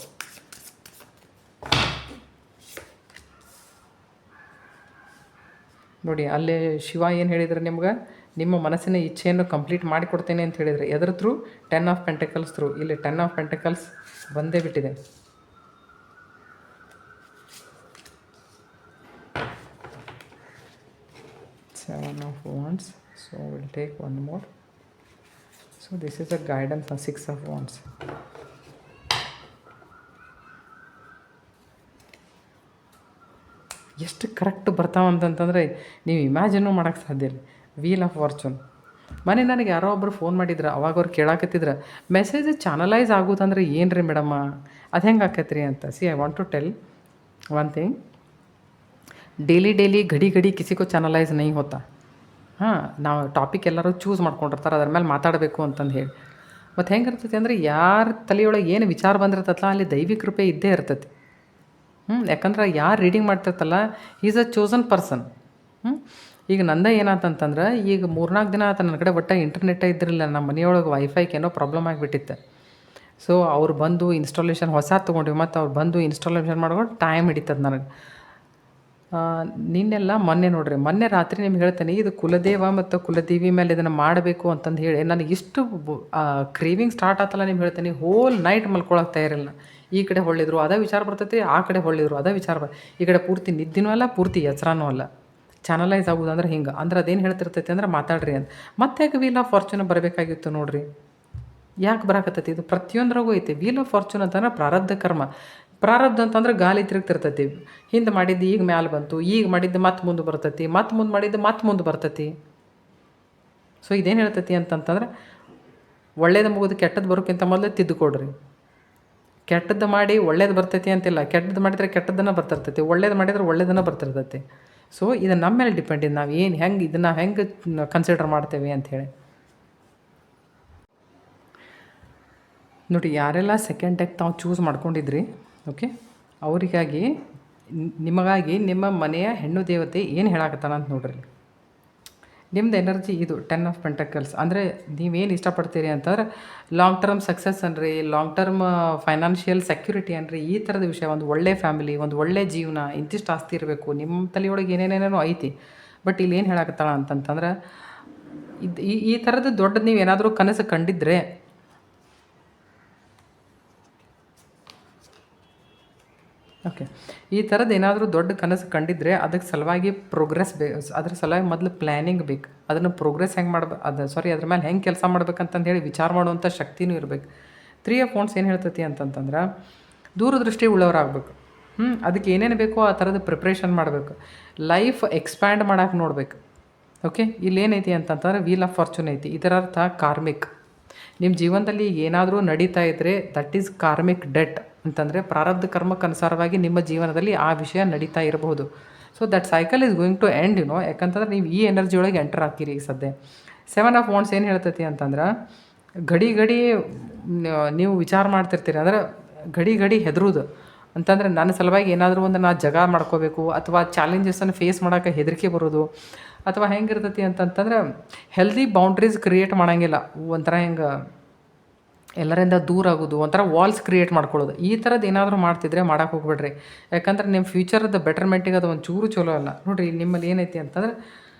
ನೋಡಿ ಅಲ್ಲೇ ಶಿವ ಏನು ಹೇಳಿದ್ರೆ ನಿಮ್ಗೆ, ನಿಮ್ಮ ಮನಸ್ಸಿನ ಇಚ್ಛೆಯನ್ನು ಕಂಪ್ಲೀಟ್ ಮಾಡಿಕೊಡ್ತೇನೆ ಅಂತ ಹೇಳಿದರೆ ಎದ್ರ ಥ್ರೂ? 10 of pentacles through. ಇಲ್ಲಿ 10 ಆಫ್ ಪೆಂಟಕಲ್ಸ್ ಬಂದೇ ಬಿಟ್ಟಿದೆ. Seven of Wands. So we'll take one more. So this is a guidance on 6 of Wands. ಎಷ್ಟು ಕರೆಕ್ಟ್ ಬರ್ತಾವಂತಂತಂದರೆ ನೀವು ಇಮ್ಯಾಜಿನೂ ಮಾಡೋಕ್ಕೆ ಸಾಧ್ಯ ಇಲ್ಲ. Wheel of fortune. ಮನೆ ನನಗೆ ಯಾರೋ ಒಬ್ಬರು ಫೋನ್ ಮಾಡಿದ್ರು, ಅವಾಗ ಅವ್ರು ಕೇಳಾಕತ್ತಿದ್ರು ಮೆಸೇಜ್ ಚಾನಲೈಸ್ ಆಗೋದಂದ್ರೆ ಏನು ರೀ ಮೇಡಮ್ಮ, ಅದು ಹೆಂಗೆ ಆಕೈತ್ರಿ ಅಂತ. I want to tell one thing. Daily ಘಡಿ ಕಿಸಿ ಕೋ ಚಾನಲೈಸ್ ನೈ ಹೋತಾ. ಹಾಂ, ನಾವು ಟಾಪಿಕ್ ಎಲ್ಲರೂ ಚೂಸ್ ಮಾಡ್ಕೊಂಡಿರ್ತಾರೆ, ಅದ್ರ ಮೇಲೆ ಮಾತಾಡಬೇಕು ಅಂತಂದು ಹೇಳಿ. ಮತ್ತು ಹೆಂಗಿರ್ತೈತಿ ಅಂದರೆ ಯಾರ ತಲೆಯೊಳಗೆ ಏನು ವಿಚಾರ ಬಂದಿರ್ತೈತಲ್ಲ ಅಲ್ಲಿ ದೈವಿಕ ಕೃಪೆ ಇದ್ದೇ ಇರ್ತೈತಿ. ಯಾಕಂದ್ರೆ ಯಾರು ರೀಡಿಂಗ್ ಮಾಡ್ತಿರ್ತಲ್ಲ ಈಸ್ ಅ ಚೋಸನ್ ಪರ್ಸನ್. ಈಗ ನಂದ ಏನಾತಂತಂದ್ರೆ ಈಗ 3-4 ದಿನ ಆತ ನನ್ನ ಕಡೆ ಒಟ್ಟು ಇಂಟರ್ನೆಟ್ ಇದ್ದಿರಲಿಲ್ಲ. ನಮ್ಮ ಮನೆಯೊಳಗೆ ವೈಫೈಗೆ ಏನೋ ಪ್ರಾಬ್ಲಮ್ ಆಗಿಬಿಟ್ಟಿತ್ತು. ಸೊ ಅವ್ರು ಬಂದು ಇನ್ಸ್ಟಾಲೇಷನ್ ಹೊಸ ತೊಗೊಂಡ್ವಿ, ಮತ್ತು ಅವ್ರು ಬಂದು ಇನ್ಸ್ಟಾಲೇಷನ್ ಮಾಡ್ಕೊಂಡು ಟೈಮ್ ಹಿಡಿತದೆ ನನಗೆ. ನಿನ್ನೆಲ್ಲ ಮೊನ್ನೆ ರಾತ್ರಿ ನಿಮ್ಗೆ ಹೇಳ್ತೇನೆ, ಇದು ಕುಲದೇವ ಮತ್ತು ಕುಲದೇವಿ ಮೇಲೆ ಇದನ್ನು ಮಾಡಬೇಕು ಅಂತಂದು ಹೇಳಿ ನನಗೆ ಇಷ್ಟು ಕ್ರೇವಿಂಗ್ ಸ್ಟಾರ್ಟ್ ಆತಲ್ಲ. ನಿಮ್ಗೆ ಹೇಳ್ತೇನೆ, ಹೋಲ್ ನೈಟ್ ಮಲ್ಕೊಳಕ್ಕೆ ತಯಾರಿಲ್ಲ. ಈ ಕಡೆ ಹೊಳ್ಳಿದ್ರು ಅದೇ ವಿಚಾರ ಬರ್ತೈತಿ, ಆ ಕಡೆ ಹೊಳ್ಳಿದ್ರು ಅದೇ ವಿಚಾರ ಈ ಕಡೆ ಪೂರ್ತಿ ನಿದ್ದಿನೂ ಅಲ್ಲ, ಪೂರ್ತಿ ಎಚ್ಚರನೂ ಅಲ್ಲ. ಚಾನಲೈಸ್ ಆಗೋದು ಅಂದ್ರೆ ಹಿಂಗೆ ಅಂದ್ರೆ ಅದೇನು ಹೇಳ್ತಿರ್ತೈತಿ ಅಂದ್ರೆ ಮಾತಾಡ್ರಿ ಅಂತ. ಮತ್ತೆ ಯಾಕೆ ವೀಲ್ ಆಫ್ ಫಾರ್ಚೂನ್ ಬರಬೇಕಾಗಿತ್ತು ನೋಡ್ರಿ, ಯಾಕೆ ಬರಾಕತ್ತೈತಿ? ಇದು ಪ್ರತಿಯೊಂದ್ರಾಗೂ ಐತಿ. ವೀಲ್ ಆಫ್ ಫಾರ್ಚೂನ್ ಅಂತಂದ್ರೆ ಪ್ರಾರಬ್ಧ ಕರ್ಮ. ಪ್ರಾರಬ್ಧ ಅಂತಂದ್ರೆ ಗಾಲಿ ತಿರುಗ್ತಿರ್ತೈತಿ. ಹಿಂದೆ ಮಾಡಿದ್ದು ಈಗ ಮ್ಯಾಲೆ ಬಂತು, ಈಗ ಮಾಡಿದ್ದು ಮತ್ತೆ ಮುಂದೆ ಬರ್ತೈತಿ, ಮತ್ತೆ ಮುಂದೆ ಮಾಡಿದ್ದು ಮತ್ತೆ ಮುಂದೆ ಬರ್ತೈತಿ. ಸೊ ಇದೇನು ಹೇಳ್ತೈತಿ ಅಂತಂತಂದ್ರೆ ಒಳ್ಳೇದು ಮುಗಿದು ಕೆಟ್ಟದ್ದು ಬರೋಕ್ಕಿಂತ ಮೊದಲೇ ತಿದ್ದುಕೊಡ್ರಿ. ಕೆಟ್ಟದ್ದು ಮಾಡಿ ಒಳ್ಳೇದು ಬರ್ತೈತಿ ಅಂತಿಲ್ಲ, ಕೆಟ್ಟದ್ದು ಮಾಡಿದರೆ ಕೆಟ್ಟದ್ದನ್ನು ಬರ್ತಿರ್ತೈತಿ, ಒಳ್ಳೇದು ಮಾಡಿದರೆ ಒಳ್ಳೇದನ್ನು ಬರ್ತಿರ್ತೈತಿ. ಸೊ ಇದು ನಮ್ಮ ಮೇಲೆ ಡಿಪೆಂಡ್ ಇದೆ, ನಾವು ಇದನ್ನು ಹೆಂಗೆ ಕನ್ಸಿಡರ್ ಮಾಡ್ತೇವೆ ಅಂಥೇಳಿ. ನೋಡಿ ಯಾರೆಲ್ಲ ಸೆಕೆಂಡ್ ಡೆಕ್ ತಾವು ಚೂಸ್ ಮಾಡ್ಕೊಂಡಿದ್ರಿ, ಓಕೆ, ಅವರಿಗಾಗಿ ನಿಮಗಾಗಿ ನಿಮ್ಮ ಮನೆಯ ಹೆಣ್ಣು ದೇವತೆ ಏನು ಹೇಳಾಕತ್ತಾನ ಅಂತ ನೋಡ್ರಿ. ನಿಮ್ದು ಎನರ್ಜಿ ಇದು 10 ಆಫ್ ಪೆಂಟಕಲ್ಸ್. ಅಂದರೆ ನೀವೇನು ಇಷ್ಟಪಡ್ತೀರಿ ಅಂತಂದ್ರೆ ಲಾಂಗ್ ಟರ್ಮ್ ಸಕ್ಸಸ್ ಅನ್ರಿ, ಲಾಂಗ್ ಟರ್ಮ್ ಫೈನಾನ್ಷಿಯಲ್ ಸೆಕ್ಯೂರಿಟಿ ಅನ್ರಿ, ಈ ಥರದ ವಿಷಯ. ಒಂದು ಒಳ್ಳೆ ಫ್ಯಾಮಿಲಿ, ಒಂದು ಒಳ್ಳೆ ಜೀವನ, ಇಂತಿಷ್ಟು ಆಸ್ತಿ ಇರಬೇಕು, ನಿಮ್ಮ ತಲೆಯೊಳಗೆ ಏನೇನೇನೋ ಐತಿ. ಬಟ್ ಇಲ್ಲಿ ಏನು ಹೇಳಾಕತ್ತಾಳ ಅಂತಂತಂದ್ರೆ ಈ ಥರದ ದೊಡ್ಡದು ನೀವು ಏನಾದರೂ ಕನಸು ಕಂಡಿದ್ರೆ ಓಕೆ, ಈ ಥರದ್ದು ಏನಾದರೂ ದೊಡ್ಡ ಕನಸು ಕಂಡಿದ್ರೆ ಅದಕ್ಕೆ ಸಲುವಾಗಿ ಪ್ರೋಗ್ರೆಸ್ ಅದ್ರ ಸಲುವಾಗಿ ಮೊದಲು ಪ್ಲ್ಯಾನಿಂಗ್ ಬೇಕು. ಅದನ್ನು ಪ್ರೋಗ್ರೆಸ್ ಹೆಂಗೆ ಅದ್ರ ಮೇಲೆ ಹೆಂಗೆ ಕೆಲಸ ಮಾಡ್ಬೇಕಂತಂದು ಹೇಳಿ ವಿಚಾರ ಮಾಡುವಂಥ ಶಕ್ತಿನೂ ಇರಬೇಕು. 3 ಆಫ್ ವಾಂಡ್ಸ್ ಏನು ಹೇಳ್ತೈತಿ ಅಂತಂತಂದ್ರೆ ದೂರದೃಷ್ಟಿ ಉಳ್ಳವರಾಗಬೇಕು. ಅದಕ್ಕೆ ಏನೇನು ಬೇಕೋ ಆ ಥರದ ಪ್ರಿಪ್ರೇಷನ್ ಮಾಡಬೇಕು. ಲೈಫ್ ಎಕ್ಸ್ಪ್ಯಾಂಡ್ ಮಾಡೋಕೆ ನೋಡ್ಬೇಕು. ಓಕೆ, ಇಲ್ಲೇನೈತಿ ಅಂತಂತಂದ್ರೆ ವೀಲ್ ಆಫ್ ಫಾರ್ಚೂನ್ ಐತಿ. ಇದರ ಅರ್ಥ ಕಾರ್ಮಿಕ್. ನಿಮ್ಮ ಜೀವನದಲ್ಲಿ ಏನಾದರೂ ನಡೀತಾ ಇದ್ದರೆ ದಟ್ ಈಸ್ ಕಾರ್ಮಿಕ್ ಡೆಟ್ ಅಂತಂದರೆ ಪ್ರಾರಬ್ಧ ಕರ್ಮಕ್ಕನುಸಾರವಾಗಿ ನಿಮ್ಮ ಜೀವನದಲ್ಲಿ ಆ ವಿಷಯ ನಡೀತಾ ಇರಬಹುದು. So that cycle is going to end ಯಾಕಂತಂದ್ರೆ ನೀವು ಈ ಎನರ್ಜಿ ಒಳಗೆ ಎಂಟರ್ ಹಾಕಿರಿ ಈಗ ಸದ್ಯ. 7 ಆಫ್ ವಾಂಡ್ಸ್ ಏನು ಹೇಳ್ತೈತಿ ಅಂತಂದ್ರೆ ಗಡಿ ನೀವು ವಿಚಾರ ಮಾಡ್ತಿರ್ತೀರಿ, ಅಂದ್ರೆ ಗಡಿ ಹೆದರುದು ಅಂತಂದರೆ ನನ್ನ ಸಲುವಾಗಿ ಏನಾದರೂ ಒಂದು ನಾ ಜಗ ಮಾಡ್ಕೋಬೇಕು ಅಥವಾ ಚಾಲೆಂಜಸನ್ನು ಫೇಸ್ ಮಾಡೋಕ್ಕೆ ಹೆದರಿಕೆ ಬರೋದು, ಅಥವಾ ಹೆಂಗಿರ್ತೈತಿ ಅಂತಂತಂದ್ರೆ ಹೆಲ್ದಿ ಬೌಂಡ್ರೀಸ್ ಕ್ರಿಯೇಟ್ ಮಾಡೋಂಗಿಲ್ಲ, ಒಂಥರ ಹೆಂಗೆ ಎಲ್ಲರಿಂದ ದೂರ ಆಗೋದು, ಒಂಥರ ವಾಲ್ಸ್ ಕ್ರಿಯೇಟ್ ಮಾಡ್ಕೊಳ್ಳೋದು. ಈ ಥರದ್ದು ಏನಾದರೂ ಮಾಡ್ತಿದ್ರೆ ಮಾಡೋಕೆ ಹೋಗ್ಬೇಡ್ರಿ, ಯಾಕಂದ್ರೆ ನಿಮ್ಮ ಫ್ಯೂಚರ್ದು ಬೆಟರ್ಮೆಂಟಿಗೆ ಅದು ಒಂದು ಚೂರು ಚಲೋ ಅಲ್ಲ. ನೋಡಿರಿ ನಿಮ್ಮಲ್ಲಿ ಏನೈತಿ ಅಂತಂದ್ರೆ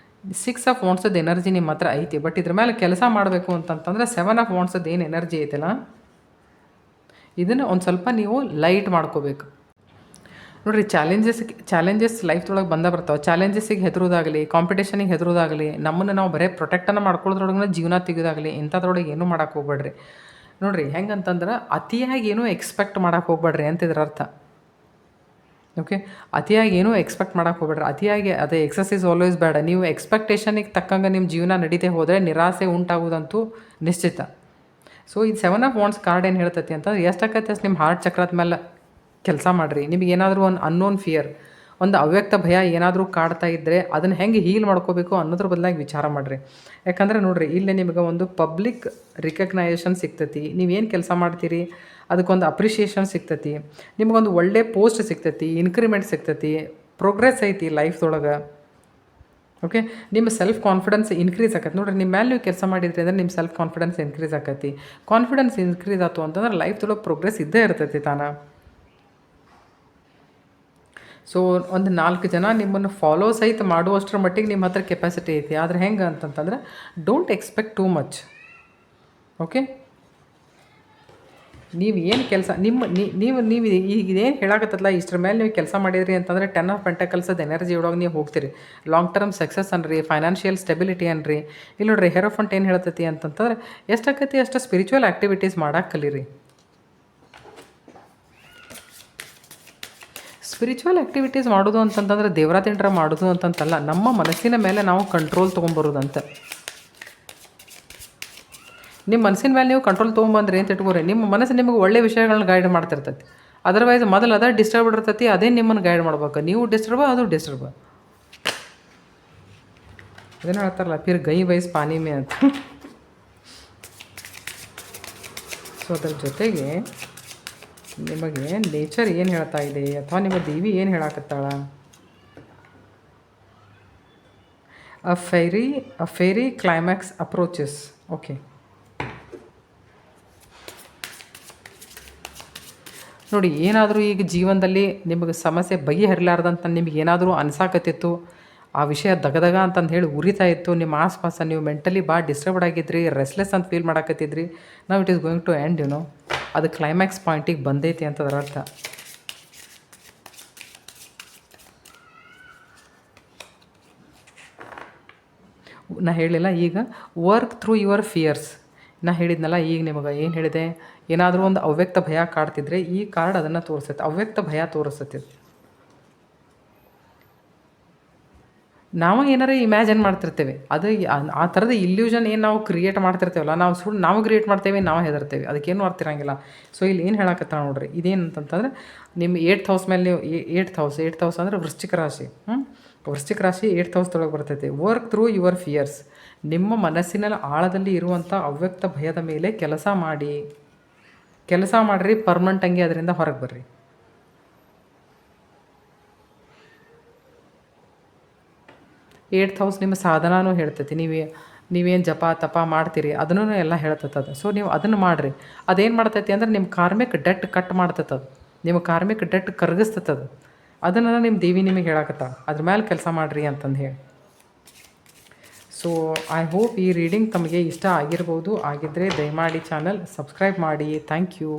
6 ಆಫ್ ವಾಂಡ್ಸದ್ದು ಎನರ್ಜಿ ನಿಮ್ಮ ಹತ್ರ ಐತಿ, ಬಟ್ ಇದ್ರ ಮೇಲೆ ಕೆಲಸ ಮಾಡಬೇಕು ಅಂತಂತಂದ್ರೆ 7 ಆಫ್ ವಾಂಡ್ಸದ್ದು ಏನು ಎನರ್ಜಿ ಐತಲ್ಲ ಇದನ್ನು ಒಂದು ಸ್ವಲ್ಪ ನೀವು ಲೈಟ್ ಮಾಡ್ಕೋಬೇಕು. ನೋಡಿರಿ ಚಾಲೆಂಜಸ್ ಲೈಫ್ದೊಳಗೆ ಬರ್ತಾವೆ. ಚಾಲೆಂಜಸ್ಸಿಗೆ ಹೆದರೋದಾಗಲಿ, ಕಾಂಪಿಟೇಷನಿಗೆ ಹೆದರೋದಾಗಲಿ, ನಮ್ಮನ್ನು ನಾವು ಬರೀ ಪ್ರೊಟೆಕ್ಟನ್ನು ಮಾಡ್ಕೊಳ್ಳೋದ್ರೊಳಗೆ ಜೀವನ ತೆಗೆಯೋದಾಗಲಿ ಇಂಥದ್ರೊಳಗೆ ಏನೂ ಮಾಡೋಕೆ ಹೋಗ್ಬೇಡ್ರಿ. ನೋಡಿರಿ ಹೆಂಗಂತಂದ್ರೆ ಅತಿಯಾಗಿ ಏನೂ ಎಕ್ಸ್ಪೆಕ್ಟ್ ಮಾಡೋಕೆ ಹೋಗ್ಬೇಡ್ರಿ ಅಂತ ಇದ್ರ ಅರ್ಥ. ಓಕೆ, ಅತಿಯಾಗಿ ಏನೂ ಎಕ್ಸ್ಪೆಕ್ಟ್ ಮಾಡೋಕೆ ಹೋಗ್ಬೇಡ್ರಿ. ಅತಿಯಾಗಿ ಅದೇ ಎಕ್ಸಸ್ ಈಸ್ ಆಲ್ವೇಸ್ ಬೇಡ. ನೀವು ಎಕ್ಸ್ಪೆಕ್ಟೇಷನಿಗೆ ತಕ್ಕಂಗೆ ನಿಮ್ಮ ಜೀವನ ನಡೀತೆ ಹೋದರೆ ನಿರಾಸೆ ಉಂಟಾಗೋದಂತೂ ನಿಶ್ಚಿತ. ಸೊ ಇದು 7 ಆಫ್ ವಾಂಡ್ಸ್ ಕಾರ್ಡ್ ಏನು ಹೇಳ್ತೈತಿ ಅಂತಂದ್ರೆ ಎಷ್ಟಾಕೈತೆ ಅಷ್ಟು ನಿಮ್ಮ ಹಾರ್ಟ್ ಚಕ್ರದ ಮೇಲೆ ಕೆಲಸ ಮಾಡಿರಿ. ನಿಮಗೆ ಏನಾದರೂ ಒಂದು ಅನ್ನೋನ್ ಫಿಯರ್, ಒಂದು ಅವ್ಯಕ್ತ ಭಯ ಏನಾದರೂ ಕಾಡ್ತಾ ಇದ್ದರೆ ಅದನ್ನು ಹೆಂಗೆ ಹೀಲ್ ಮಾಡ್ಕೋಬೇಕು ಅನ್ನೋದ್ರ ಬದಲಾಗಿ ವಿಚಾರ ಮಾಡಿರಿ. ಯಾಕಂದರೆ ನೋಡಿರಿ ಇಲ್ಲೇ ನಿಮಗೆ ಒಂದು ಪಬ್ಲಿಕ್ ರಿಕಗ್ನೈಸೇಷನ್ ಸಿಗ್ತೈತಿ. ನೀವೇನು ಕೆಲಸ ಮಾಡ್ತೀರಿ ಅದಕ್ಕೊಂದು ಅಪ್ರಿಷಿಯೇಷನ್ ಸಿಗ್ತೈತಿ, ನಿಮಗೊಂದು ಒಳ್ಳೆ ಪೋಸ್ಟ್ ಸಿಗ್ತೈತಿ, ಇನ್ಕ್ರಿಮೆಂಟ್ ಸಿಗ್ತೈತಿ, ಪ್ರೋಗ್ರೆಸ್ ಐತಿ ಲೈಫ್ದೊಳಗೆ. ಓಕೆ, ನಿಮ್ಮ ಸೆಲ್ಫ್ ಕಾನ್ಫಿಡೆನ್ಸ್ ಇನ್ಕ್ರೀಸ್ ಆಕೈತಿ. ನೋಡಿರಿ ನಿಮ್ಮ ಮೇಲೆ ನೀವು ಕೆಲಸ ಮಾಡಿದ್ರಿ ಅಂದರೆ ನಿಮ್ಮ ಸೆಲ್ಫ್ ಕಾನ್ಫಿಡೆನ್ಸ್ ಇನ್ಕ್ರೀಸ್ ಆಕೈತಿ. ಕಾನ್ಫಿಡೆನ್ಸ್ ಇನ್ಕ್ರೀಸ್ ಆಯ್ತು ಅಂತಂದ್ರೆ ಲೈಫ್ದೊಳಗೆ ಪ್ರೋಗ್ರೆಸ್ ಇದ್ದೇ ಇರ್ತೈತಿ ತಾನ. ಸೊ ಒಂದು 4 ಜನ ನಿಮ್ಮನ್ನು ಫಾಲೋ ಸಹಿತ ಮಾಡುವಷ್ಟರ ಮಟ್ಟಿಗೆ ನಿಮ್ಮ ಹತ್ರ ಕೆಪಾಸಿಟಿ ಐತಿ. ಆದರೆ ಹೆಂಗೆ ಅಂತಂತಂದ್ರೆ don't expect too much. Okay, ನೀವು ಏನು ಕೆಲಸ ನೀವು ಈಗ ಇದೇನು ಹೇಳಾಕತ್ತಲ್ಲ ಇಷ್ಟರ ಮೇಲೆ ನೀವು ಕೆಲಸ ಮಾಡಿದ್ರಿ ಅಂತಂದರೆ 10 ಆಫ್ ಪೆಂಟಕಲ್ಸದ ಎನರ್ಜಿ ಒಳಗೆ ನೀವು ಹೋಗ್ತೀರಿ. ಲಾಂಗ್ ಟರ್ಮ್ ಸಕ್ಸಸ್ ಅನ್ರಿ, ಫೈನಾನ್ಷಿಯಲ್ ಸ್ಟೆಬಿಲಿಟಿ ಅನ್ರಿ. ಇಲ್ಲಿ ನೋಡ್ರಿ ಹೆರೋಫಂಟ್ ಏನು ಹೇಳ್ತೈತಿ ಅಂತಂತಂದ್ರೆ ಎಷ್ಟಾಕೈತಿ ಅಷ್ಟು ಸ್ಪಿರಿಚುವಲ್ ಆ್ಯಕ್ಟಿವಿಟೀಸ್ ಮಾಡೋಕೆ ಕಲೀರಿ. ಸ್ಪಿರಿಚುವಲ್ ಆ್ಯಕ್ಟಿವಿಟೀಸ್ ಮಾಡೋದು ಅಂತಂತಂದ್ರೆ ದೇವರಾತಿಂಡ್ರ ಮಾಡೋದು ಅಂತಂತಲ್ಲ, ನಮ್ಮ ಮನಸ್ಸಿನ ಮೇಲೆ ನಾವು ಕಂಟ್ರೋಲ್ ತೊಗೊಂಬರೋದಂತ. ನಿಮ್ಮ ಮನಸ್ಸಿನ ಮೇಲೆ ನೀವು ಕಂಟ್ರೋಲ್ ತೊಗೊಂಬಂದ್ರಿ ಅಂತ ಇಟ್ಕೋರಿ, ನಿಮ್ಮ ಮನಸ್ಸು ನಿಮಗೆ ಒಳ್ಳೆ ವಿಷಯಗಳನ್ನ ಗೈಡ್ ಮಾಡ್ತಿರ್ತೈತಿ. ಅದರ್ವೈಸ್ ಮೊದಲು ಅದೇ ಡಿಸ್ಟರ್ಬ್ ಇರ್ತೈತಿ, ಅದೇ ನಿಮ್ಮನ್ನು ಗೈಡ್ ಮಾಡ್ಬೇಕು. ನೀವು ಡಿಸ್ಟರ್ಬ, ಅದು ಡಿಸ್ಟರ್ಬ. ಅದೇನು ಹೇಳ್ತಾರಲ್ಲ ಫಿರ್ ಗೈ ವೈಸ್ ಪಾನಿ ಮೇ ಅಂತ. ಸೊ ಅದ್ರ ಜೊತೆಗೆ ನಿಮಗೆ ನೇಚರ್ ಏನು ಹೇಳ್ತಾ ಇದೆ ಅಥವಾ ನಿಮ್ಮ ದೇವಿ ಏನು ಹೇಳಾಕತ್ತಾಳ, ಅ ಫೇರಿ ಕ್ಲೈಮ್ಯಾಕ್ಸ್ ಅಪ್ರೋಚಸ್. ಓಕೆ, ನೋಡಿ ಏನಾದರೂ ಈಗ ಜೀವನದಲ್ಲಿ ನಿಮಗೆ ಸಮಸ್ಯೆ ಬಗೆಹರಿಲಾರ್ದಂತ ನಿಮಗೆ ಏನಾದರೂ ಅನ್ಸಾಕತ್ತಿತ್ತು, ಆ ವಿಷಯ ದಗದಗ ಅಂತಂದು ಹೇಳಿ ಉರಿತಾ ಇತ್ತು ನಿಮ್ಮ ಆಸ್ಪಾಸ, ನೀವು ಮೆಂಟಲಿ ಭಾಳ ಡಿಸ್ಟರ್ಬ್ಡ್ ಆಗಿದ್ರಿ, ರೆಸ್ಲೆಸ್ ಅಂತ ಫೀಲ್ ಮಾಡಾಕತ್ತಿದ್ರಿ, ನಾವು it is going to end ಅದು ಕ್ಲೈಮ್ಯಾಕ್ಸ್ ಪಾಯಿಂಟಿಗೆ ಬಂದೈತಿ ಅಂತ ಅದರ ಅರ್ಥ. ನಾ ಹೇಳಿಲ್ಲ ಈಗ ವರ್ಕ್ ಥ್ರೂ ಯುವರ್ ಫಿಯರ್ಸ್. ನಾ ಹೇಳಿದ್ನಲ್ಲ ಈಗ ನಿಮಗೆ ಏನು ಹೇಳಿದೆ, ಏನಾದರೂ ಒಂದು ಅವ್ಯಕ್ತ ಭಯ ಕಾಡ್ತಿದ್ರೆ ಈ ಕಾರ್ಡ್ ಅದನ್ನು ತೋರಿಸುತ್ತೆ. ಅವ್ಯಕ್ತ ಭಯ ತೋರಿಸುತ್ತೆ. ನಾವು ಏನಾರು ಇಮ್ಯಾಜಿನ್ ಮಾಡ್ತಿರ್ತೇವೆ, ಅದು ಆ ಥರದ ಇಲ್ಯೂಷನ್ ಏನು ನಾವು ಕ್ರಿಯೇಟ್ ಮಾಡ್ತಿರ್ತೇವಲ್ಲ, ನಾವು ಕ್ರಿಯೇಟ್ ಮಾಡ್ತೇವೆ, ನಾವು ಹೆದರ್ತೇವೆ, ಅದಕ್ಕೇನು ಅರ್ಥ ಇರೋಂಗಿಲ್ಲ. ಸೊ ಇಲ್ಲಿ ಏನು ಹೇಳಕತ್ತ ನೋಡ್ರಿ, ಇದೇನು ಅಂತಂತಂದ್ರೆ ನಿಮ್ಮ 8th ಹೌಸ್ ಮೇಲೆ ನೀವು 8th ಹೌಸ್ ಅಂದರೆ ವೃಶ್ಚಿಕ ರಾಶಿ. ವೃಶ್ಚಿಕ ರಾಶಿ 8th ಹೌಸ್ದೊಳಗೆ ಬರ್ತೈತೆ. Work through your fierce. ನಿಮ್ಮ ಮನಸ್ಸಿನ ಆಳದಲ್ಲಿ ಇರುವಂಥ ಅವ್ಯಕ್ತ ಭಯದ ಮೇಲೆ ಕೆಲಸ ಮಾಡಿರಿ, ಪರ್ಮನೆಂಟಂಗೆ ಅದರಿಂದ ಹೊರಗೆ ಬರ್ರಿ. ಏಟ್ತ್ ಹೌಸ್ ನಿಮ್ಮ ಸಾಧನನೂ ಹೇಳ್ತೈತಿ. ನೀವೇನು ಜಪ ತಪ ಮಾಡ್ತೀರಿ ಅದನ್ನು ಎಲ್ಲ ಹೇಳ್ತೈತದು. ಸೊ ನೀವು ಅದನ್ನು ಮಾಡಿರಿ. ಅದೇನು ಮಾಡ್ತೈತಿ ಅಂದ್ರೆ ನಿಮ್ಮ ಕಾರ್ಮಿಕ್ ಡೆಟ್ ಕಟ್ ಮಾಡ್ತೈತದು, ನಿಮ್ಮ ಕಾರ್ಮಿಕ್ ಡೆಟ್ ಕರಗಿಸ್ತೈತದು. ಅದನ್ನು ನಿಮ್ಮ ದೇವಿ ನಿಮಗೆ ಹೇಳಕತ್ತಾಳ, ಅದ್ರ ಮೇಲೆ ಕೆಲಸ ಮಾಡಿರಿ ಅಂತಂದು ಹೇಳಿ. ಸೊ ಐ ಹೋಪ್ ಈ ರೀಡಿಂಗ್ ತಮಗೆ ಇಷ್ಟ ಆಗಿರ್ಬೋದು. ಆಗಿದ್ದರೆ ದಯಮಾಡಿ ಚಾನಲ್ ಸಬ್ಸ್ಕ್ರೈಬ್ ಮಾಡಿ. Thank you.